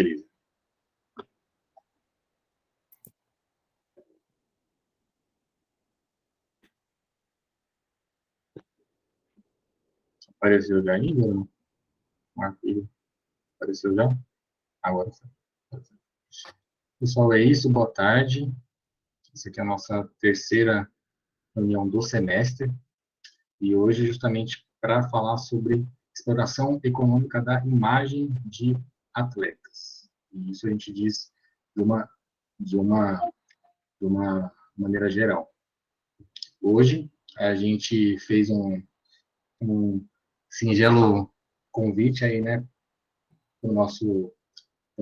Beleza. Apareceu já ainda? Marquinhos. Apareceu já? Agora sim. Pessoal, é isso. Boa tarde. Essa aqui é a nossa terceira reunião do semestre. E hoje, justamente, para falar sobre exploração econômica da imagem de atletas. E isso a gente diz de uma maneira geral. Hoje, a gente fez um singelo convite aí, né, para o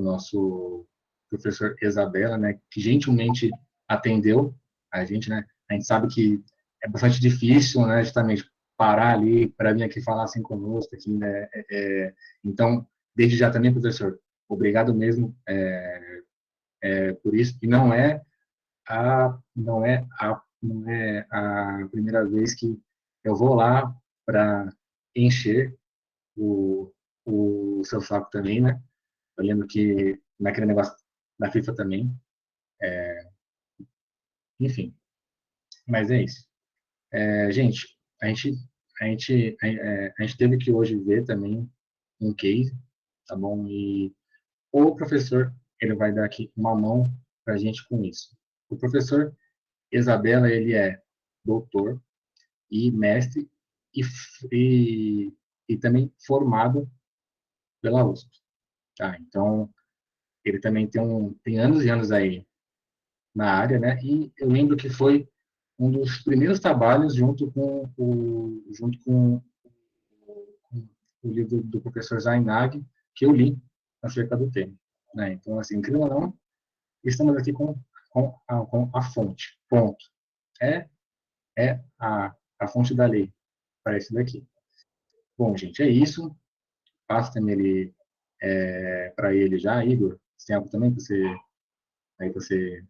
nosso professor Isabela, né, que gentilmente atendeu a gente, né. A gente sabe que é bastante difícil, né, justamente parar ali para vir aqui falar assim conosco, aqui, né. Então, desde já também, professor, obrigado mesmo por isso. E não é a primeira vez que eu vou lá para encher o seu saco também, né? Eu lembro que naquele negócio da FIFA também, enfim, mas é isso. Gente, a gente teve que hoje ver também um case, tá bom? E o professor, ele vai dar aqui uma mão para a gente com isso. O professor Isabela, ele é doutor e mestre e, e também formado pela USP, tá? Então, ele também tem anos e anos aí na área, né? E eu lembro que foi um dos primeiros trabalhos junto com o livro do professor Zainag que eu li acerca do tema, né? Então, assim, incrível ou não, estamos aqui com a fonte, ponto. É a fonte da lei para isso daqui. Bom, gente, é isso. Passo também ele para ele já, Igor. Você tem algo também para você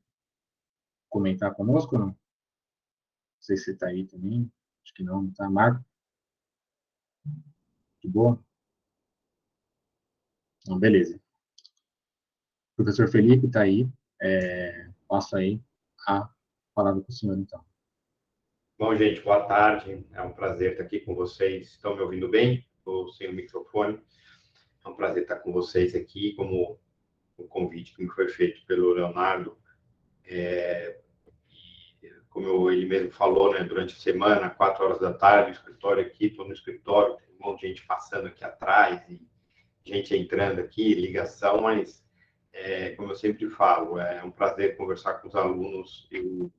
comentar conosco, ou não? Não sei se você está aí também. Acho que não está. Marco, de boa? Então, beleza. O professor Felipe está aí. Passo aí a palavra para o senhor, então. Bom, gente, boa tarde. É um prazer estar aqui com vocês. Estão me ouvindo bem? Estou sem o microfone. É um prazer estar com vocês aqui, como o convite que me foi feito pelo Leonardo. Como ele mesmo falou, né, durante a semana, 4 horas da tarde, escritório aqui, estou no escritório, tem um monte de gente passando aqui atrás e gente entrando aqui, ligação, mas, como eu sempre falo, é um prazer conversar com os alunos. Eu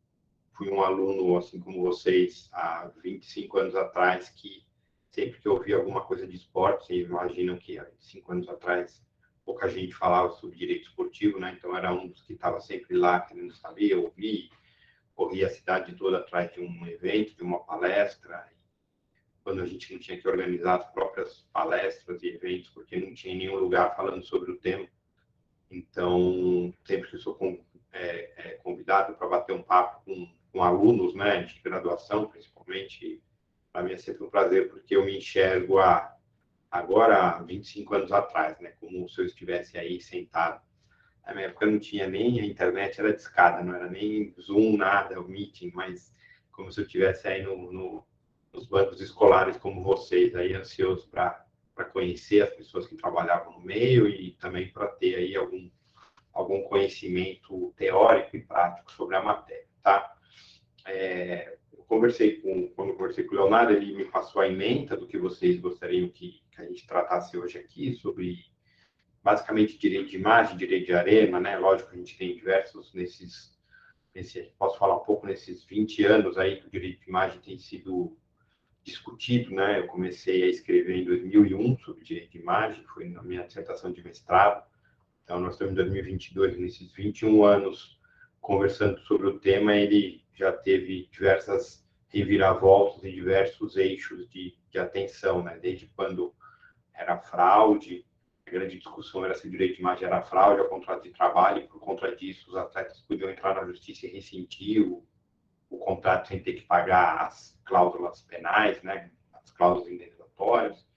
fui um aluno, assim como vocês, há 25 anos atrás, que sempre que eu ouvia alguma coisa de esporte, vocês imaginam que há 25 anos atrás pouca gente falava sobre direito esportivo, né? Então era um dos que estava sempre lá querendo saber, ouvir, corria a cidade toda atrás de um evento, de uma palestra. Quando a gente não tinha que organizar as próprias palestras e eventos, porque não tinha nenhum lugar falando sobre o tema. Então, sempre que eu sou convidado para bater um papo com alunos, né, de graduação, principalmente, para mim é sempre um prazer, porque eu me enxergo agora, há 25 anos atrás, né, como se eu estivesse aí sentado. Na minha época não tinha nem a internet, era discada, não era nem Zoom, nada, o Meeting, mas como se eu estivesse aí nos bancos escolares como vocês, aí ansioso para conhecer as pessoas que trabalhavam no meio e também para ter aí algum conhecimento teórico e prático sobre a matéria, tá? Quando eu conversei com o Leonardo, ele me passou a ementa do que vocês gostariam que a gente tratasse hoje aqui, sobre basicamente direito de imagem, direito de arena, né? Lógico que a gente tem diversos posso falar um pouco nesses 20 anos aí que o direito de imagem tem sido discutido, né? Eu comecei a escrever em 2001 sobre direito de imagem, foi na minha dissertação de mestrado. Então, nós estamos em 2022, nesses 21 anos conversando sobre o tema, ele já teve diversas reviravoltas e diversos eixos de atenção, né? Desde quando era fraude, a grande discussão era se o direito de imagem era fraude ao contrato de trabalho, e por conta disso os atletas podiam entrar na justiça e rescindir o contrato sem ter que pagar as cláusulas penais, né? As cláusulas indenizatórias.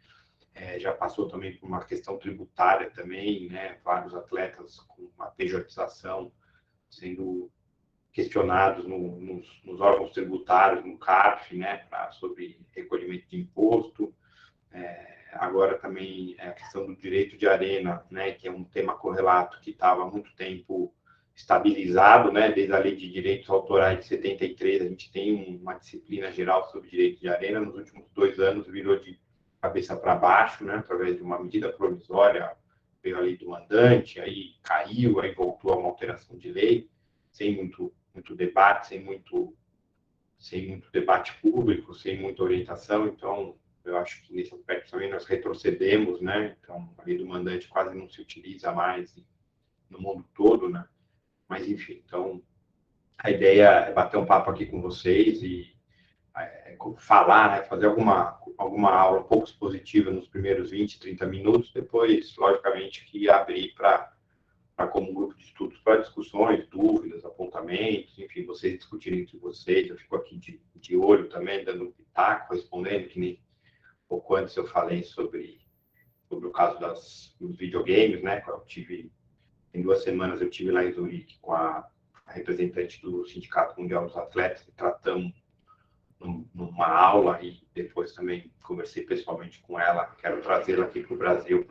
já passou também por uma questão tributária também, né? Vários atletas com uma pejotização sendo questionados nos órgãos tributários, no CARF, né? Sobre recolhimento de imposto. Agora também a questão do direito de arena, né? Que é um tema correlato que estava há muito tempo estabilizado, né? Desde a Lei de Direitos Autorais de 73, a gente tem uma disciplina geral sobre direito de arena. Nos últimos 2 anos virou de cabeça para baixo, né? Através de uma medida provisória, veio a lei do mandante, aí caiu, aí voltou a uma alteração de lei, sem muito debate, sem muito debate público, sem muita orientação. Então, eu acho que nesse aspecto também nós retrocedemos, né? Então, a lei do mandante quase não se utiliza mais no mundo todo, né? Mas, enfim, então, a ideia é bater um papo aqui com vocês e falar, né? Fazer alguma aula um pouco expositiva nos primeiros 20, 30 minutos, depois, logicamente, que abrir para como um grupo de estudos para discussões, dúvidas, apontamentos, enfim, vocês discutirem entre vocês. Eu fico aqui de olho também, dando um pitaco, respondendo, que nem pouco antes eu falei sobre o caso dos videogames, né? Em 2 semanas eu tive lá em Zurique com a representante do Sindicato Mundial dos Atletas e tratamos numa aula, e depois também conversei pessoalmente com ela. Quero trazê-la aqui para o Brasil,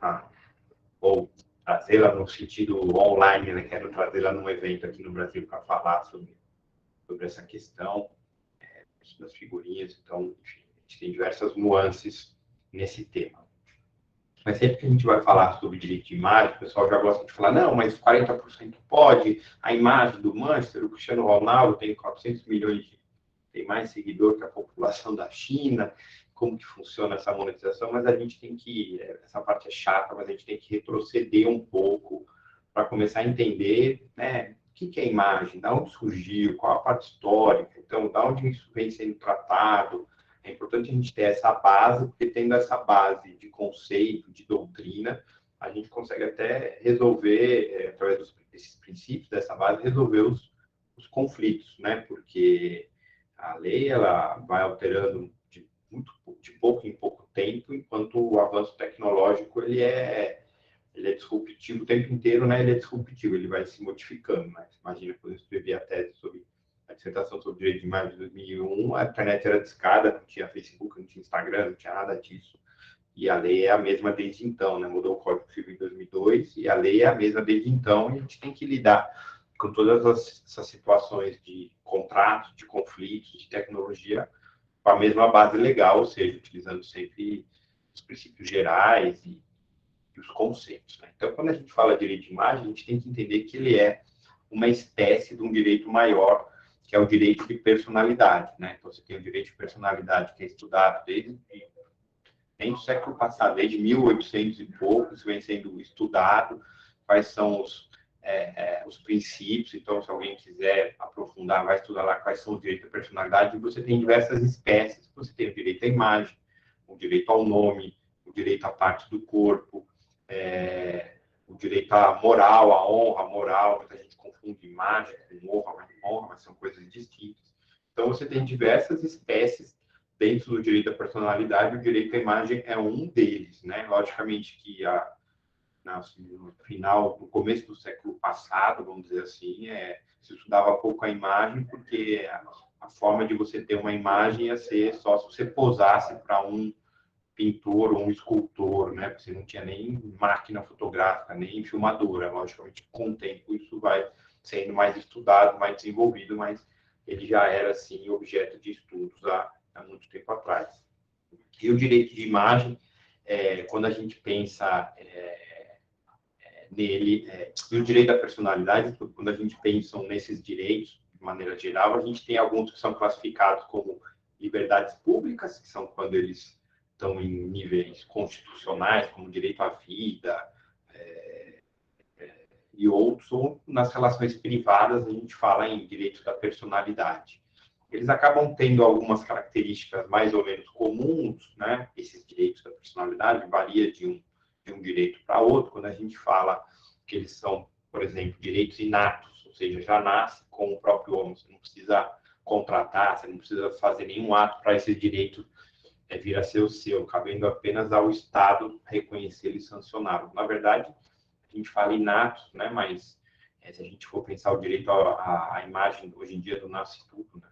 ou trazê-la no sentido online, né? Quero trazê-la num evento aqui no Brasil para falar sobre essa questão das figurinhas. Então, enfim, a gente tem diversas nuances nesse tema. Mas sempre que a gente vai falar sobre direito de imagem, o pessoal já gosta de falar, não, mas 40% pode, a imagem do Manchester, o Cristiano Ronaldo tem 400 milhões tem mais seguidor que a população da China, como que funciona essa monetização, mas a gente tem que, essa parte é chata, mas a gente tem que retroceder um pouco para começar a entender, né, o que é imagem, de onde surgiu, qual a parte histórica, então, de onde isso vem sendo tratado. É importante a gente ter essa base, porque tendo essa base de conceito, de doutrina, a gente consegue até resolver, através desses princípios, dessa base, resolver os conflitos, né, porque a lei ela vai alterando de pouco em pouco tempo, enquanto o avanço tecnológico ele é disruptivo o tempo inteiro, né? Ele é disruptivo, ele vai se modificando. Né? Imagina quando eu escrevi a tese sobre a dissertação sobre direito de imagem de 2001, a internet era discada, não tinha Facebook, não tinha Instagram, não tinha nada disso. E a lei é a mesma desde então, né? Mudou o Código Civil em 2002 e a lei é a mesma desde então, e a gente tem que lidar com todas essas situações de contratos, de conflitos, de tecnologia, com a mesma base legal, ou seja, utilizando sempre os princípios gerais e os conceitos. Né? Então, quando a gente fala de direito de imagem, a gente tem que entender que ele é uma espécie de um direito maior, que é o direito de personalidade. Né? Então, você tem o direito de personalidade que é estudado desde o século passado, desde 1800 e pouco, isso vem sendo estudado, quais são os princípios. Então, se alguém quiser aprofundar, vai estudar lá quais são os direitos da personalidade. E você tem diversas espécies. Você tem o direito à imagem, o direito ao nome, o direito à parte do corpo, o direito à moral, à honra, moral. Muita gente confunde imagem com honra, mas são coisas distintas. Então, você tem diversas espécies dentro do direito à personalidade. O direito à imagem é um deles, né? Logicamente que no começo do século passado, vamos dizer assim, se estudava pouco a imagem, porque a forma de você ter uma imagem ia ser só se você posasse para um pintor ou um escultor, né? Você não tinha nem máquina fotográfica, nem filmadora. Logicamente, com o tempo, isso vai sendo mais estudado, mais desenvolvido, mas ele já era, assim, objeto de estudos há muito tempo atrás. E o direito de imagem, quando a gente pensa nele, e o direito à personalidade, quando a gente pensa nesses direitos, de maneira geral, a gente tem alguns que são classificados como liberdades públicas, que são quando eles estão em níveis constitucionais, como direito à vida, e outros, ou nas relações privadas, a gente fala em direito da personalidade. Eles acabam tendo algumas características mais ou menos comuns, né? Esses direitos da personalidade varia de um direito para outro, quando a gente fala que eles são, por exemplo, direitos inatos, ou seja, já nasce com o próprio homem, você não precisa contratar, você não precisa fazer nenhum ato para esses direitos vir a ser o seu, cabendo apenas ao Estado reconhecê-lo e sancioná-lo. Na verdade, a gente fala inatos, né? Mas se a gente for pensar o direito à imagem, hoje em dia, do nascituro, né?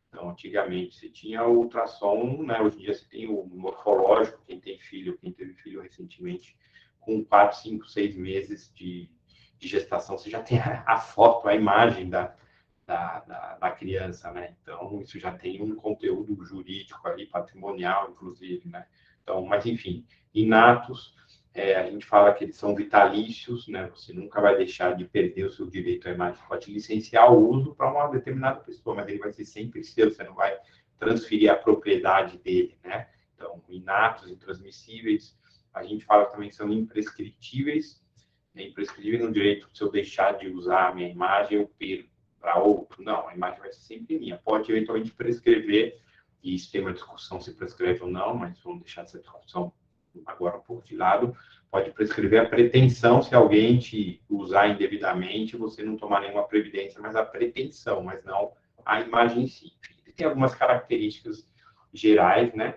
Então, antigamente, você tinha o ultrassom, né? Hoje em dia, você tem o morfológico, quem tem filho, quem teve filho recentemente, com 4, 5, 6 meses de gestação, você já tem a foto, a imagem da criança, né? Então, isso já tem um conteúdo jurídico ali, patrimonial, inclusive, né? Então, mas, enfim, inatos, a gente fala que eles são vitalícios, né? Você nunca vai deixar de perder o seu direito à imagem. Você pode licenciar o uso para uma determinada pessoa, mas ele vai ser sempre seu, você não vai transferir a propriedade dele, né? Então, inatos, intransmissíveis, a gente fala também que são imprescritíveis. É imprescritível no direito, se eu deixar de usar a minha imagem, eu perco para outro. Não, a imagem vai ser sempre minha. Pode eventualmente prescrever, e isso tem uma discussão se prescreve ou não, mas vamos deixar essa discussão agora um pouco de lado. Pode prescrever a pretensão, se alguém te usar indevidamente, você não tomar nenhuma previdência, mas a pretensão, mas não a imagem em si. Tem algumas características gerais, né?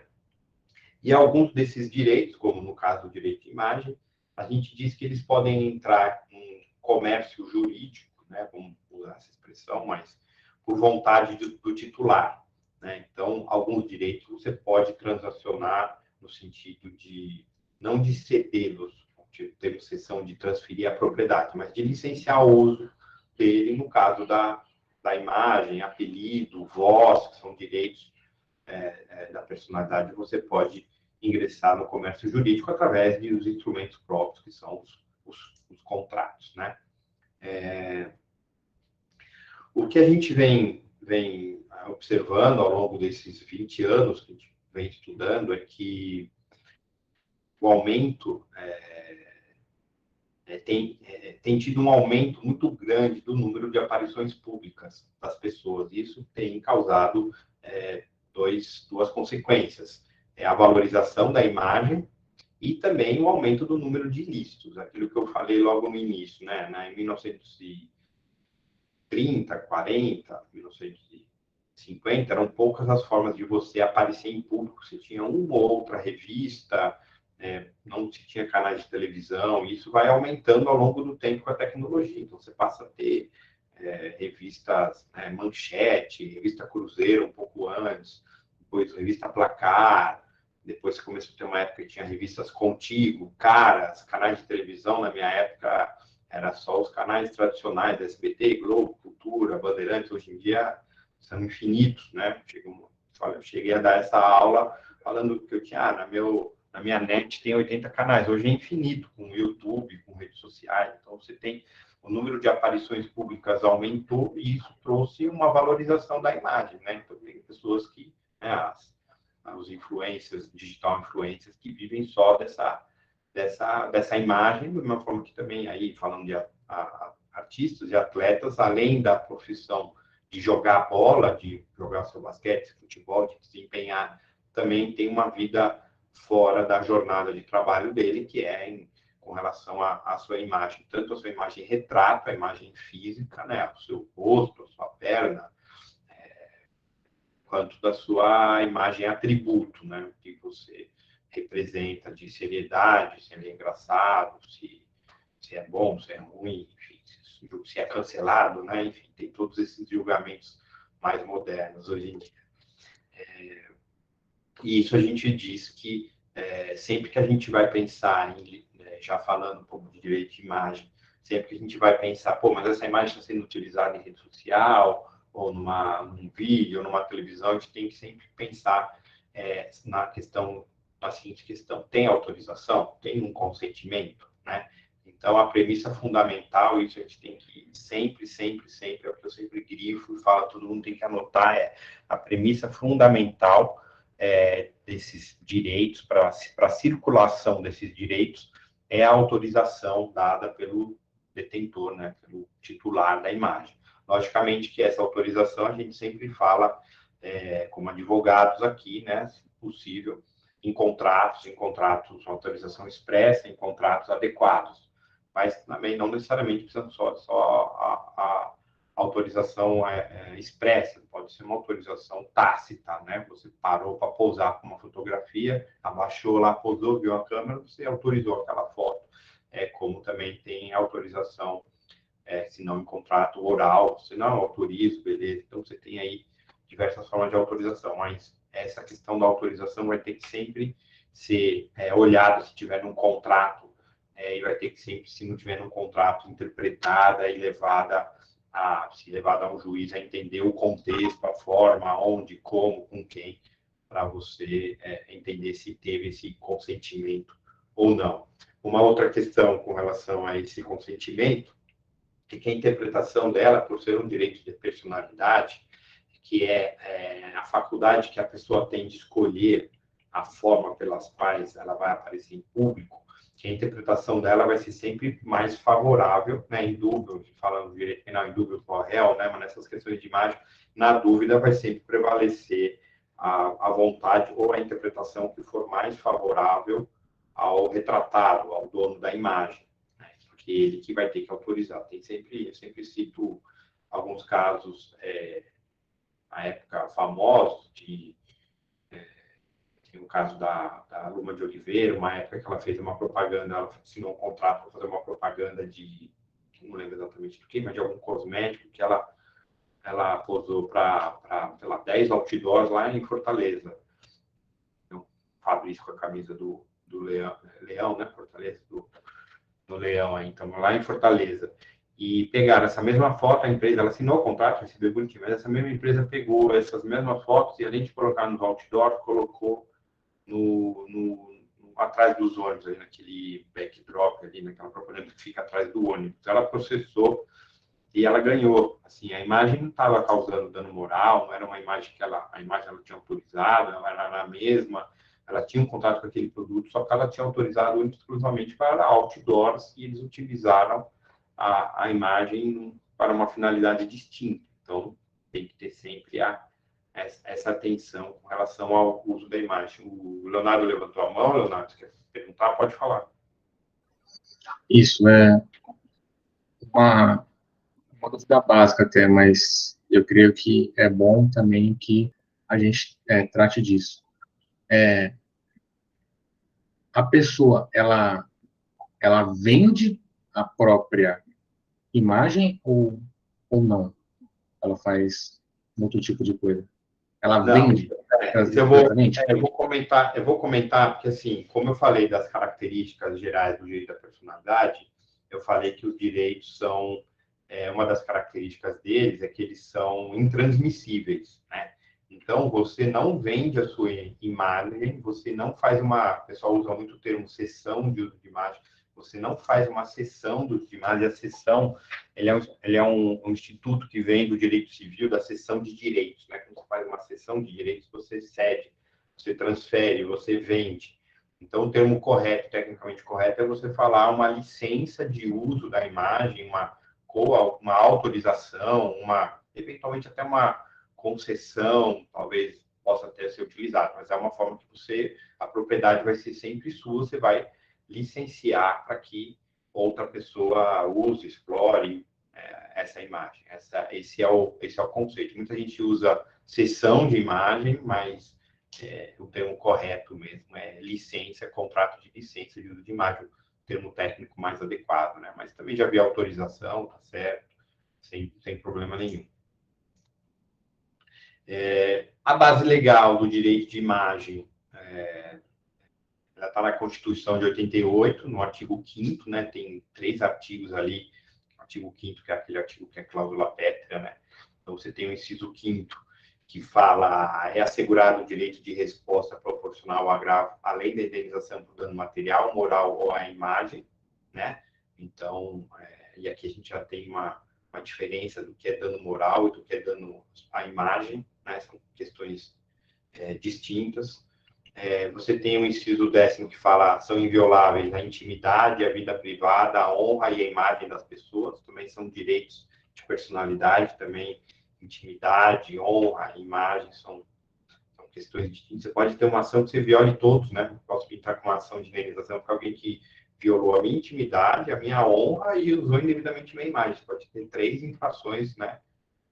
E alguns desses direitos, como no caso do direito de imagem, a gente diz que eles podem entrar em comércio jurídico, né? Vamos usar essa expressão, mas por vontade do titular, né? Então, alguns direitos você pode transacionar no sentido de não de cedê-los, temos seção de transferir a propriedade, mas de licenciar o uso dele, no caso da imagem, apelido, voz, que são direitos da personalidade, você pode ingressar no comércio jurídico através dos instrumentos próprios, que são os contratos, né? O que a gente vem observando ao longo desses 20 anos que a gente vem estudando é que o aumento tem tido um aumento muito grande do número de aparições públicas das pessoas. Isso tem causado duas consequências. A valorização da imagem e também o aumento do número de ilícitos. Aquilo que eu falei logo no início, né? Em 1930, 40, 1950, eram poucas as formas de você aparecer em público. Você tinha uma ou outra revista, não se tinha canais de televisão, e isso vai aumentando ao longo do tempo com a tecnologia. Então, você passa a ter revistas Manchete, revista Cruzeiro um pouco antes, depois revista Placar, depois começou a ter uma época que tinha revistas Contigo, Caras, canais de televisão. Na minha época era só os canais tradicionais, SBT, Globo, Cultura, Bandeirantes. Hoje em dia são infinitos, né? Eu cheguei a dar essa aula falando que eu tinha, na minha net tem 80 canais. Hoje é infinito, com YouTube, com redes sociais. Então, você tem o número de aparições públicas aumentou e isso trouxe uma valorização da imagem, né? Então, tem pessoas que, os influencers, digital influencers, que vivem só dessa imagem, da mesma forma que também, aí, falando de artistas e atletas, além da profissão de jogar bola, de jogar seu basquete, futebol, de desempenhar, também tem uma vida fora da jornada de trabalho dele, que com relação à sua imagem, tanto a sua imagem retrato, a imagem física, né, o seu rosto, a sua perna, quanto da sua imagem atributo, né, o que você representa de seriedade, se ele é engraçado, se é bom, se é ruim, enfim, se é cancelado, né, enfim, tem todos esses julgamentos mais modernos hoje em dia. E isso a gente diz que sempre que a gente vai pensar já falando um pouco de direito de imagem, sempre que a gente vai pensar, mas essa imagem está sendo utilizada em rede social, ou num vídeo, ou numa televisão, a gente tem que sempre pensar na seguinte questão: tem autorização? Tem um consentimento? Né? Então, a premissa fundamental, isso a gente tem que sempre, é o que eu sempre grifo e falo, todo mundo tem que anotar, a premissa fundamental desses direitos, para a circulação desses direitos, é a autorização dada pelo detentor, né, pelo titular da imagem. Logicamente que essa autorização a gente sempre fala como advogados aqui, né, se possível, em contratos, autorização expressa, em contratos adequados. Mas também não necessariamente precisamos só a autorização expressa, pode ser uma autorização tácita, né? Você parou para pousar com uma fotografia, abaixou lá, pousou, viu a câmera, você autorizou aquela foto. Como também tem autorização, se não em contrato oral, você não autoriza, beleza. Então, você tem aí diversas formas de autorização, mas essa questão da autorização vai ter que sempre ser olhada se tiver num contrato, e vai ter que sempre, se não tiver num contrato, interpretada e levada a um juiz a entender o contexto, a forma, onde, como, com quem, para você entender se teve esse consentimento ou não. Uma outra questão com relação a esse consentimento é que a interpretação dela, por ser um direito de personalidade, que é a faculdade que a pessoa tem de escolher a forma pelas quais ela vai aparecer em público, que a interpretação dela vai ser sempre mais favorável, né, em dúvida, falando de direito penal, em dúvida com o réu, né, mas nessas questões de imagem, na dúvida vai sempre prevalecer a vontade ou a interpretação que for mais favorável ao retratado, ao dono da imagem, né, porque ele que vai ter que autorizar. Eu sempre cito alguns casos, na época, famosos, tem o caso da Luma de Oliveira, uma época que ela fez uma propaganda, ela assinou um contrato para fazer uma propaganda não lembro exatamente do que, mas de algum cosmético, que ela posou para 10 outdoors lá em Fortaleza. Então, Fabrício com a camisa do Leão, né? Fortaleza, do Leão, aí, então, lá em Fortaleza. E pegaram essa mesma foto, a empresa, ela assinou o contrato, recebeu bonitinho, mas essa mesma empresa pegou essas mesmas fotos e, além de colocar nos outdoors, colocou atrás dos ônibus, ali naquele backdrop, ali naquela propaganda que fica atrás do ônibus. Ela processou e ela ganhou. Assim, a imagem não estava causando dano moral, não era uma imagem que a imagem ela tinha autorizado, ela era a mesma, ela tinha um contato com aquele produto, só que ela tinha autorizado exclusivamente para outdoors e eles utilizaram a imagem para uma finalidade distinta. Então, tem que ter sempre essa atenção com relação ao uso da imagem. O Leonardo levantou a mão. Leonardo, quer perguntar? Pode falar. Isso é uma dúvida básica até, mas eu creio que é bom também que a gente trate disso. A pessoa, ela vende a própria imagem ou não? Ela faz outro tipo de coisa? Ela Não, vende exatamente? Eu vou comentar, porque, assim, como eu falei das características gerais do direito da personalidade, eu falei que os direitos são, uma das características deles é que eles são intransmissíveis, né? Então, você não vende a sua imagem, você não faz o pessoal usa muito o termo cessão de uso de imagem, você não faz uma cessão do uso de imagem, a cessão, ele é um instituto que vem do direito civil, da cessão de direitos, né? Quando você faz uma cessão de direitos, você cede, você transfere, você vende. Então, o termo correto, tecnicamente correto, é você falar uma licença de uso da imagem, uma autorização, eventualmente até uma concessão, talvez possa até ser utilizado, mas é uma forma que a propriedade vai ser sempre sua, você vai licenciar para que outra pessoa use, explore essa imagem. Esse é o conceito. Muita gente usa cessão de imagem, mas o termo correto mesmo é licença, contrato de licença de uso de imagem, o termo técnico mais adequado, né? Mas também já vi autorização, tá certo, sem problema nenhum. A base legal do direito de imagem, ela está na Constituição de 88, no artigo 5º, né? Tem 3 artigos ali. O artigo 5º, que é aquele artigo que é a cláusula pétrea, né? Então, você tem o inciso 5º, que fala: é assegurado o direito de resposta proporcional ao agravo, além da indenização por dano material, moral ou à imagem, né? Então, e aqui a gente já tem uma diferença do que é dano moral e do que é dano à imagem, né? São questões distintas. Você tem o inciso 10º que fala: são invioláveis a intimidade, a vida privada, a honra e a imagem das pessoas, também são direitos de personalidade, também intimidade, honra, imagem, são questões distintas. Você pode ter uma ação que você viole todos, né? Posso entrar com uma ação de indenização para alguém que violou a minha intimidade, a minha honra e usou indevidamente minha imagem. Você pode ter 3 infrações, né,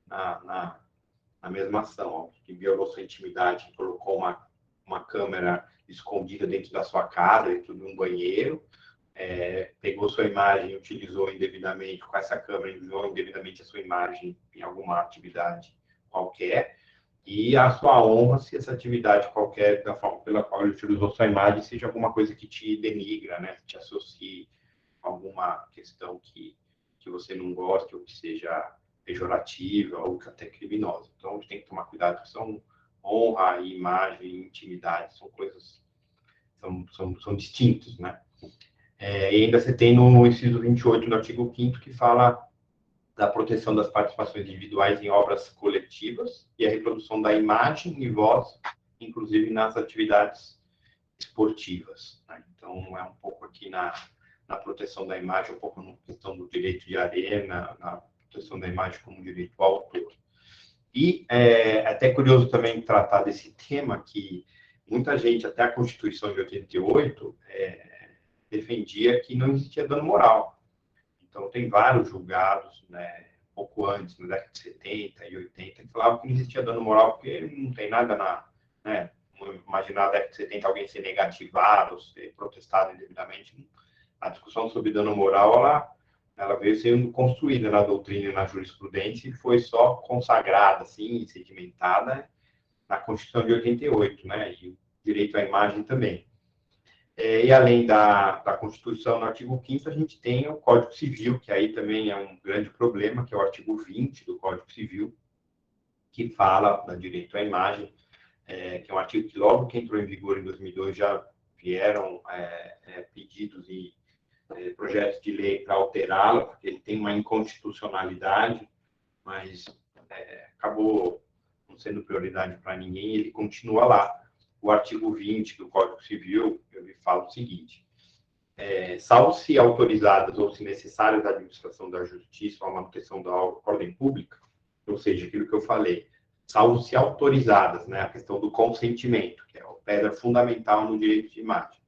na mesma ação, ó, que violou sua intimidade, colocou uma câmera escondida dentro da sua casa, dentro de um banheiro, pegou sua imagem, utilizou indevidamente, com essa câmera, usou indevidamente a sua imagem em alguma atividade qualquer, e a sua honra se essa atividade qualquer, da forma pela qual ele utilizou sua imagem, seja alguma coisa que te denigra, né, que te associe a alguma questão que você não gosta, ou que seja pejorativa, ou que até criminosa. Então, a gente tem que tomar cuidado, que são honra, imagem, intimidade, são coisas, são distintos, né? E ainda você tem no inciso 28 do artigo 5º que fala da proteção das participações individuais em obras coletivas e a reprodução da imagem e voz, inclusive nas atividades esportivas, né? Então, é um pouco aqui na proteção da imagem, um pouco na questão do direito de arena, na proteção da imagem como direito ao autor. E é até curioso também tratar desse tema, que muita gente, até a Constituição de 88, defendia que não existia dano moral. Então, tem vários julgados, né, pouco antes, na década de 70 e 80, que falavam que não existia dano moral, porque não tem nada né, imaginar na década de 70 alguém ser negativado, ou ser protestado indevidamente. A discussão sobre dano moral, ela veio sendo construída na doutrina e na jurisprudência e foi só consagrada, assim, sedimentada na Constituição de 88, né, e o direito à imagem também. E além da Constituição, no artigo 5º, a gente tem o Código Civil, que aí também é um grande problema, que é o artigo 20 do Código Civil, que fala do direito à imagem, que é um artigo que logo que entrou em vigor em 2002 já vieram pedidos e projetos de lei para alterá-lo, porque ele tem uma inconstitucionalidade, mas acabou não sendo prioridade para ninguém, ele continua lá. O artigo 20 do Código Civil, ele fala o seguinte: salvo se autorizadas ou se necessárias à administração da justiça ou à manutenção da ordem pública, ou seja, aquilo que eu falei, salvo se autorizadas, né, a questão do consentimento, que é a pedra fundamental no direito de imagem,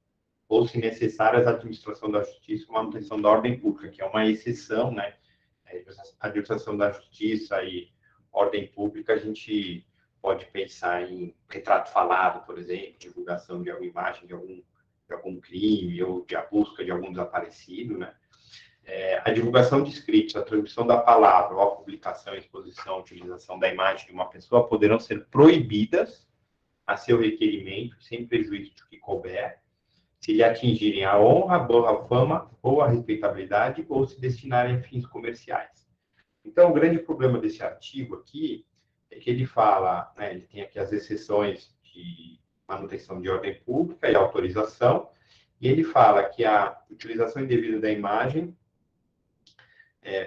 ou se necessárias à administração da justiça ou à manutenção da ordem pública, que é uma exceção, né, a administração da justiça e ordem pública, a gente pode pensar em retrato falado, por exemplo, divulgação de alguma imagem de algum crime ou de a busca de algum desaparecido, né? A divulgação de escritos, a transmissão da palavra, ou a publicação, exposição, utilização da imagem de uma pessoa poderão ser proibidas a seu requerimento, sem prejuízo do que couber, se lhe atingirem a honra, a boa fama ou a respeitabilidade, ou se destinarem a fins comerciais. Então, o grande problema desse artigo aqui é que ele fala, né, ele tem aqui as exceções de manutenção de ordem pública e autorização, e ele fala que a utilização indevida da imagem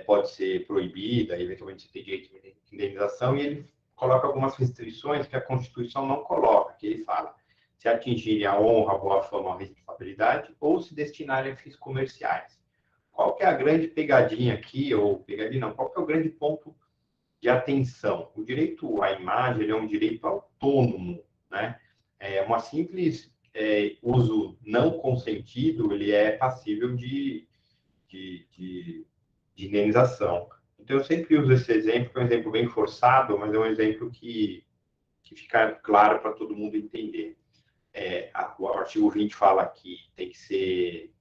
pode ser proibida, eventualmente tem direito de indenização, e ele coloca algumas restrições que a Constituição não coloca, que ele fala se atingirem a honra, a boa fama, a responsabilidade, ou se destinarem a fins comerciais. Qual que é a grande pegadinha aqui, ou pegadinha não, qual que é o grande ponto de atenção? O direito à imagem é um direito autônomo, né? Uma simples uso não consentido, ele é passível de indenização. Então, eu sempre uso esse exemplo, que é um exemplo bem forçado, mas é um exemplo que fica claro para todo mundo entender. O artigo 20 fala que tem que ser...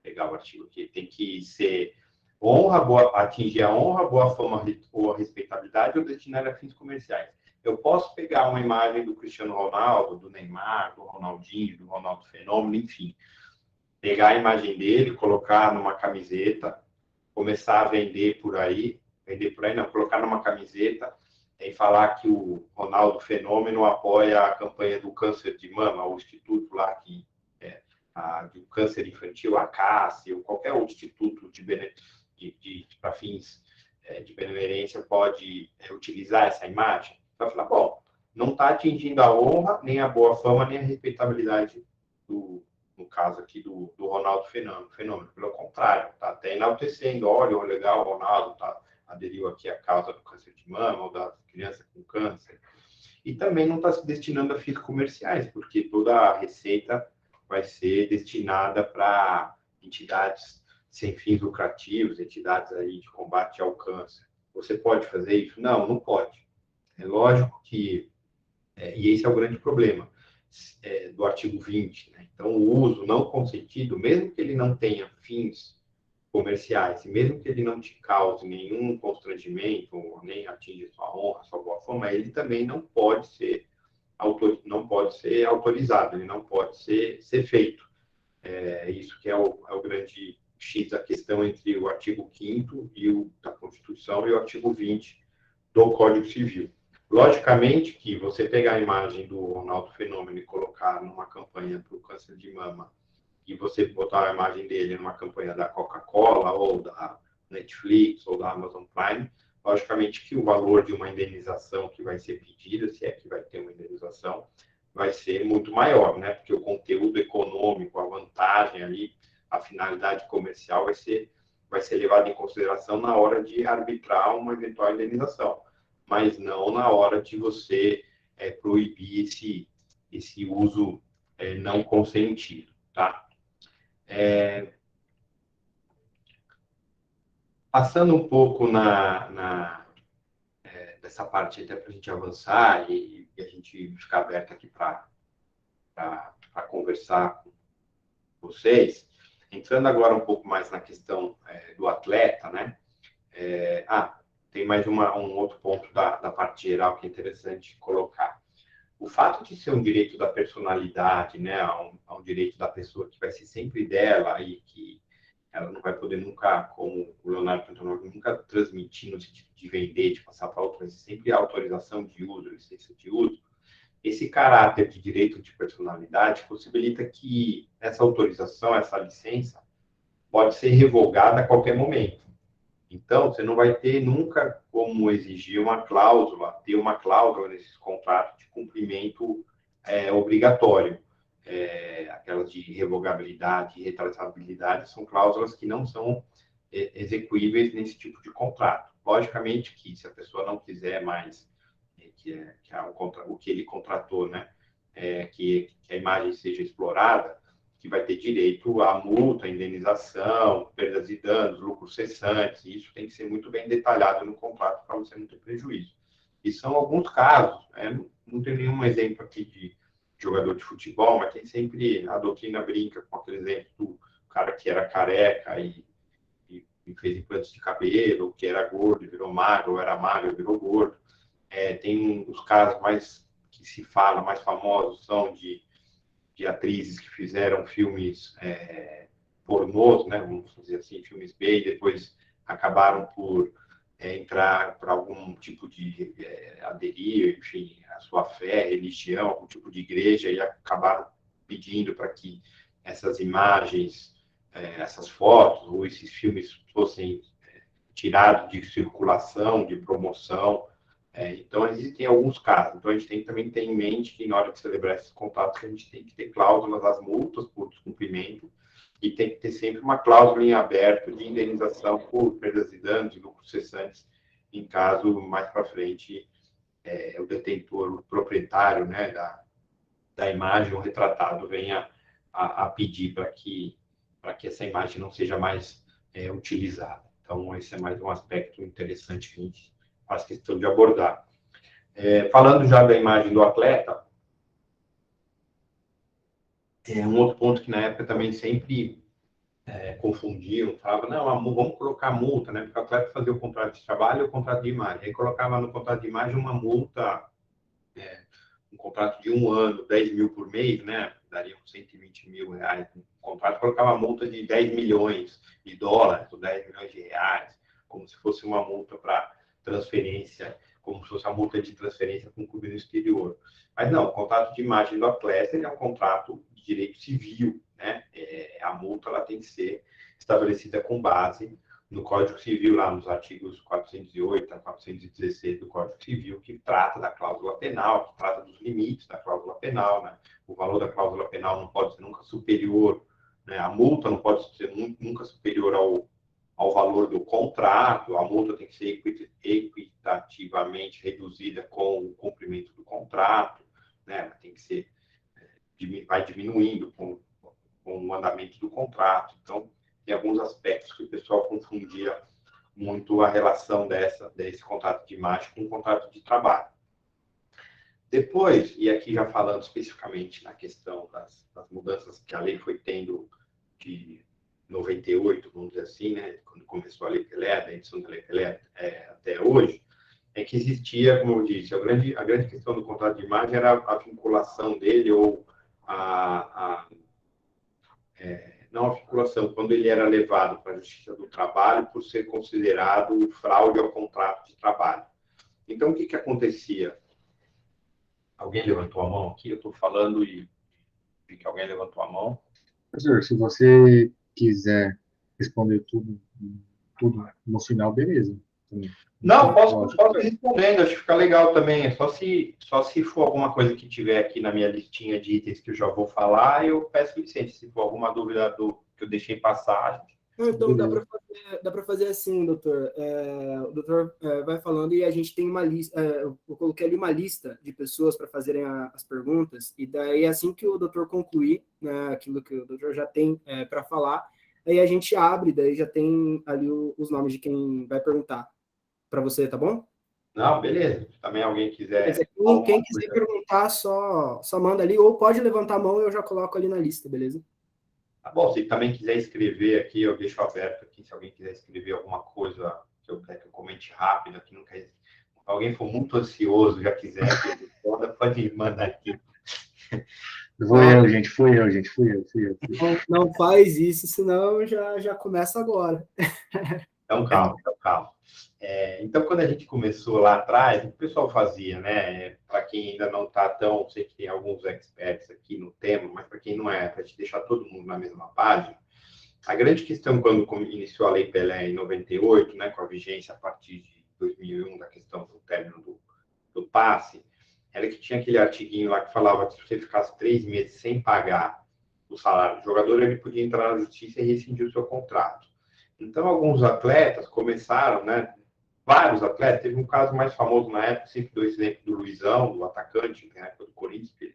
pegar o artigo aqui, tem que ser atingir a honra, boa fama ou a respeitabilidade ou destinar a fins comerciais. Eu posso pegar uma imagem do Cristiano Ronaldo, do Neymar, do Ronaldinho, do Ronaldo Fenômeno, enfim, pegar a imagem dele, colocar numa camiseta, começar a vender por aí não, colocar numa camiseta e falar que o Ronaldo Fenômeno apoia a campanha do câncer de mama, o instituto lá que do câncer infantil, a CASSE, ou qualquer outro instituto para fins de benemerência pode utilizar essa imagem. Vai falar, bom, não está atingindo a honra, nem a boa fama, nem a respeitabilidade no caso aqui do Ronaldo Fenômeno. Pelo contrário, está até enaltecendo, olha, legal, o Ronaldo aderiu aqui à causa do câncer de mama ou da criança com câncer. E também não está se destinando a fins comerciais, porque toda a receita vai ser destinada para entidades sem fins lucrativos, entidades aí de combate ao câncer. Você pode fazer isso? Não, não pode. É lógico que, e esse é o grande problema do artigo 20, né? Então, o uso não consentido, mesmo que ele não tenha fins comerciais, e mesmo que ele não te cause nenhum constrangimento, ou nem atinja sua honra, sua boa fama, ele também não pode ser autorizado, ele não pode ser feito. Isso que é o grande X da questão entre o artigo 5º da Constituição e o artigo 20 do Código Civil. Logicamente que você pegar a imagem do Ronaldo Fenômeno e colocar numa campanha para o câncer de mama, e você botar a imagem dele numa campanha da Coca-Cola, ou da Netflix, ou da Amazon Prime, logicamente que o valor de uma indenização que vai ser pedida, se é que vai ter uma indenização, vai ser muito maior, né? Porque o conteúdo econômico, a vantagem ali, a finalidade comercial vai ser levado em consideração na hora de arbitrar uma eventual indenização, mas não na hora de você proibir esse uso não consentido, tá? Passando um pouco dessa parte até para a gente avançar e a gente ficar aberto aqui para conversar com vocês, entrando agora um pouco mais na questão do atleta, né? Tem mais um outro ponto da parte geral que é interessante colocar. O fato de ser um direito da personalidade, né, um direito da pessoa que vai ser sempre dela e que ela não vai poder nunca, como o Leonardo tentou, nunca transmitir no sentido de vender, de passar para outro, mas sempre autorização de uso, licença de uso. Esse caráter de direito de personalidade possibilita que essa autorização, essa licença, pode ser revogada a qualquer momento. Então, você não vai ter nunca como exigir ter uma cláusula nesses contratos de cumprimento obrigatório. Aquelas de revogabilidade e retraçabilidade são cláusulas que não são execuíveis nesse tipo de contrato. Logicamente que se a pessoa não quiser mais o que ele contratou, né, que a imagem seja explorada, que vai ter direito à multa, indenização, perdas e danos, lucros cessantes, e isso tem que ser muito bem detalhado no contrato para você não ter prejuízo. E são alguns casos, né? Não tem nenhum exemplo aqui de jogador de futebol, mas tem sempre, a doutrina brinca com aquele exemplo do cara que era careca e fez implantes de cabelo, que era gordo e virou magro, ou era magro e virou gordo. Tem os casos mais que se fala, mais famosos, são de atrizes que fizeram filmes pornôs, né, vamos dizer assim, filmes B, e depois acabaram por entrar para algum tipo de aderir, enfim, a sua fé, religião, algum tipo de igreja, e acabaram pedindo para que essas imagens, essas fotos ou esses filmes fossem tirados de circulação, de promoção. Então, existem alguns casos. Então, a gente tem também ter em mente que, na hora de celebrar esses contratos, a gente tem que ter cláusulas das multas por descumprimento e tem que ter sempre uma cláusula em aberto de indenização por perdas e danos e lucros cessantes, em caso, mais para frente, o detentor, o proprietário, né, da imagem, o retratado, venha a pedir para que essa imagem não seja mais utilizada. Então, esse é mais um aspecto interessante que a gente faz questão de abordar. Falando já da imagem do atleta, um outro ponto que na época também sempre confundiam, falava, não, vamos colocar multa, né? Porque o atleta fazia o contrato de trabalho e o contrato de imagem. Aí colocava no contrato de imagem uma multa, um contrato de 1 ano, 10 mil por mês, né? Daria uns 120 mil reais. Um contrato colocava uma multa de 10 milhões de dólares, ou 10 milhões de reais, como se fosse uma multa para transferência, como se fosse a multa de transferência para um clube no exterior. Mas não, o contrato de imagem do atleta é um contrato de direito civil, né? A multa ela tem que ser estabelecida com base no Código Civil, lá nos artigos 408 a 416 do Código Civil, que trata da cláusula penal, que trata dos limites da cláusula penal, né? O valor da cláusula penal não pode ser nunca superior, né? A multa não pode ser nunca superior ao valor do contrato, a multa tem que ser equitativamente reduzida com o cumprimento do contrato, né? Tem que ser, vai diminuindo com o andamento do contrato. Então, tem alguns aspectos que o pessoal confundia muito a relação desse contrato de imagem com o contrato de trabalho. Depois, e aqui já falando especificamente na questão das mudanças que a lei foi tendo de 98, vamos dizer assim, né, quando começou a Lei Pelé, da edição da Lei Pelé até hoje, é que existia, como eu disse, a grande questão do contrato de imagem era a vinculação dele, ou não a vinculação, quando ele era levado para a Justiça do Trabalho por ser considerado fraude ao contrato de trabalho. Então, o que acontecia? Alguém levantou a mão aqui? Eu estou falando e vi que alguém levantou a mão. Professor, se você quiser responder tudo no final, beleza. Também. Não, posso ir respondendo, acho que fica legal também. É só se for alguma coisa que tiver aqui na minha listinha de itens que eu já vou falar, eu peço licença. Se for alguma dúvida que eu deixei passar. Então, dá para fazer assim, doutor. O doutor vai falando e a gente tem uma lista. Eu coloquei ali uma lista de pessoas para fazerem as perguntas, e daí, assim que o doutor concluir, né, aquilo que o doutor já tem para falar, aí a gente abre, daí já tem ali os nomes de quem vai perguntar para você, tá bom? Não, beleza. Se também alguém quiser. Quem quiser perguntar, só manda ali, ou pode levantar a mão e eu já coloco ali na lista, beleza? Tá bom, se também quiser escrever aqui, eu deixo aberto aqui, se alguém quiser escrever alguma coisa que eu comente rápido aqui, não quer... Se alguém for muito ansioso, já quiser, pode mandar aqui. Fui eu. Não faz isso, senão já começa agora. Então, calma. Então, quando a gente começou lá atrás, o que o pessoal fazia, né? Para quem ainda não está tão... Sei que tem alguns experts aqui no tema, mas para quem não é, para te deixar todo mundo na mesma página, a grande questão, quando iniciou a Lei Pelé em 98, né, com a vigência a partir de 2001, da questão do término do passe, era que tinha aquele artiguinho lá que falava que se você ficasse 3 meses sem pagar o salário do jogador, ele podia entrar na justiça e rescindir o seu contrato. Então, alguns atletas começaram, né? Vários atletas, teve um caso mais famoso na época, sempre dou esse exemplo do Luizão, do atacante, na época do Corinthians, que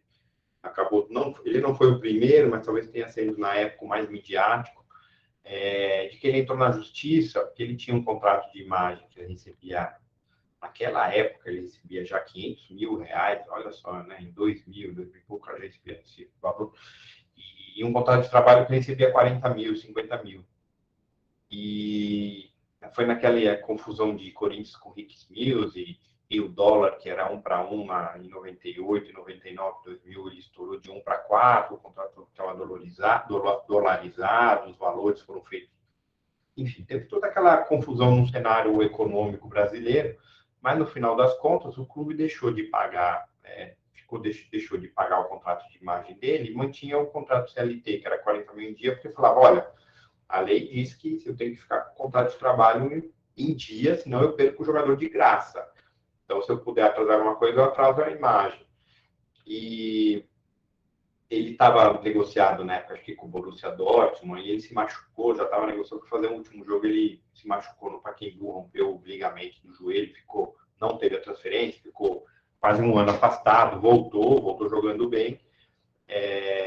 ele não foi o primeiro, mas talvez tenha sido na época o mais midiático, de que ele entrou na justiça, porque ele tinha um contrato de imagem que ele recebia, naquela época ele recebia já 500 mil reais, olha só, né? Em 2000 e pouco a gente recebia esse valor, e um contrato de trabalho que ele recebia 40 mil, 50 mil. E foi naquela confusão de Corinthians com Rick Mills e o dólar, que era 1 para 1 em 98, 99, 2000, ele estourou de 1 para 4, o contrato estava dolarizado, os valores foram feitos. Enfim, teve toda aquela confusão no cenário econômico brasileiro, mas no final das contas, o clube deixou de pagar, deixou de pagar o contrato de imagem dele e mantinha o contrato CLT, que era 40 mil em dia, porque falava, olha, a lei diz que eu tenho que ficar com contrato de trabalho em dia, senão eu perco o jogador de graça. Então, se eu puder atrasar alguma coisa, eu atraso a imagem. E ele estava negociado, né, acho que com o Borussia Dortmund, e ele se machucou, já estava negociando para fazer o último jogo, ele se machucou no Pacaembu, rompeu o ligamento do joelho, não teve a transferência, ficou quase um ano afastado, voltou jogando bem.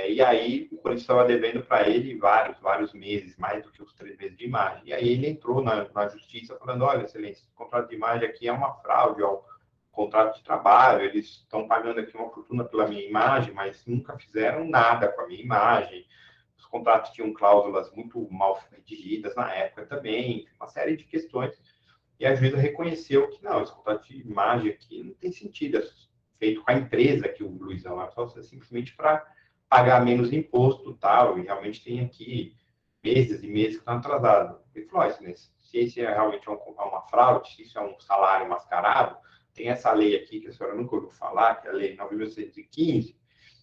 E aí o Corinthians estava devendo para ele vários meses, mais do que os 3 meses de imagem. E aí ele entrou na justiça falando, olha, excelência, esse contrato de imagem aqui é uma fraude ao contrato de trabalho, eles estão pagando aqui uma fortuna pela minha imagem, mas nunca fizeram nada com a minha imagem. Os contratos tinham cláusulas muito mal redigidas na época também, uma série de questões. E a juíza reconheceu que não, esse contrato de imagem aqui não tem sentido, feito com a empresa que o Luizão é só simplesmente para pagar menos imposto tal, e realmente tem aqui meses e meses que estão atrasados. Ele falou, se esse é realmente uma fraude, se isso é um salário mascarado, tem essa lei aqui que a senhora nunca ouviu falar, que é a lei 9.615,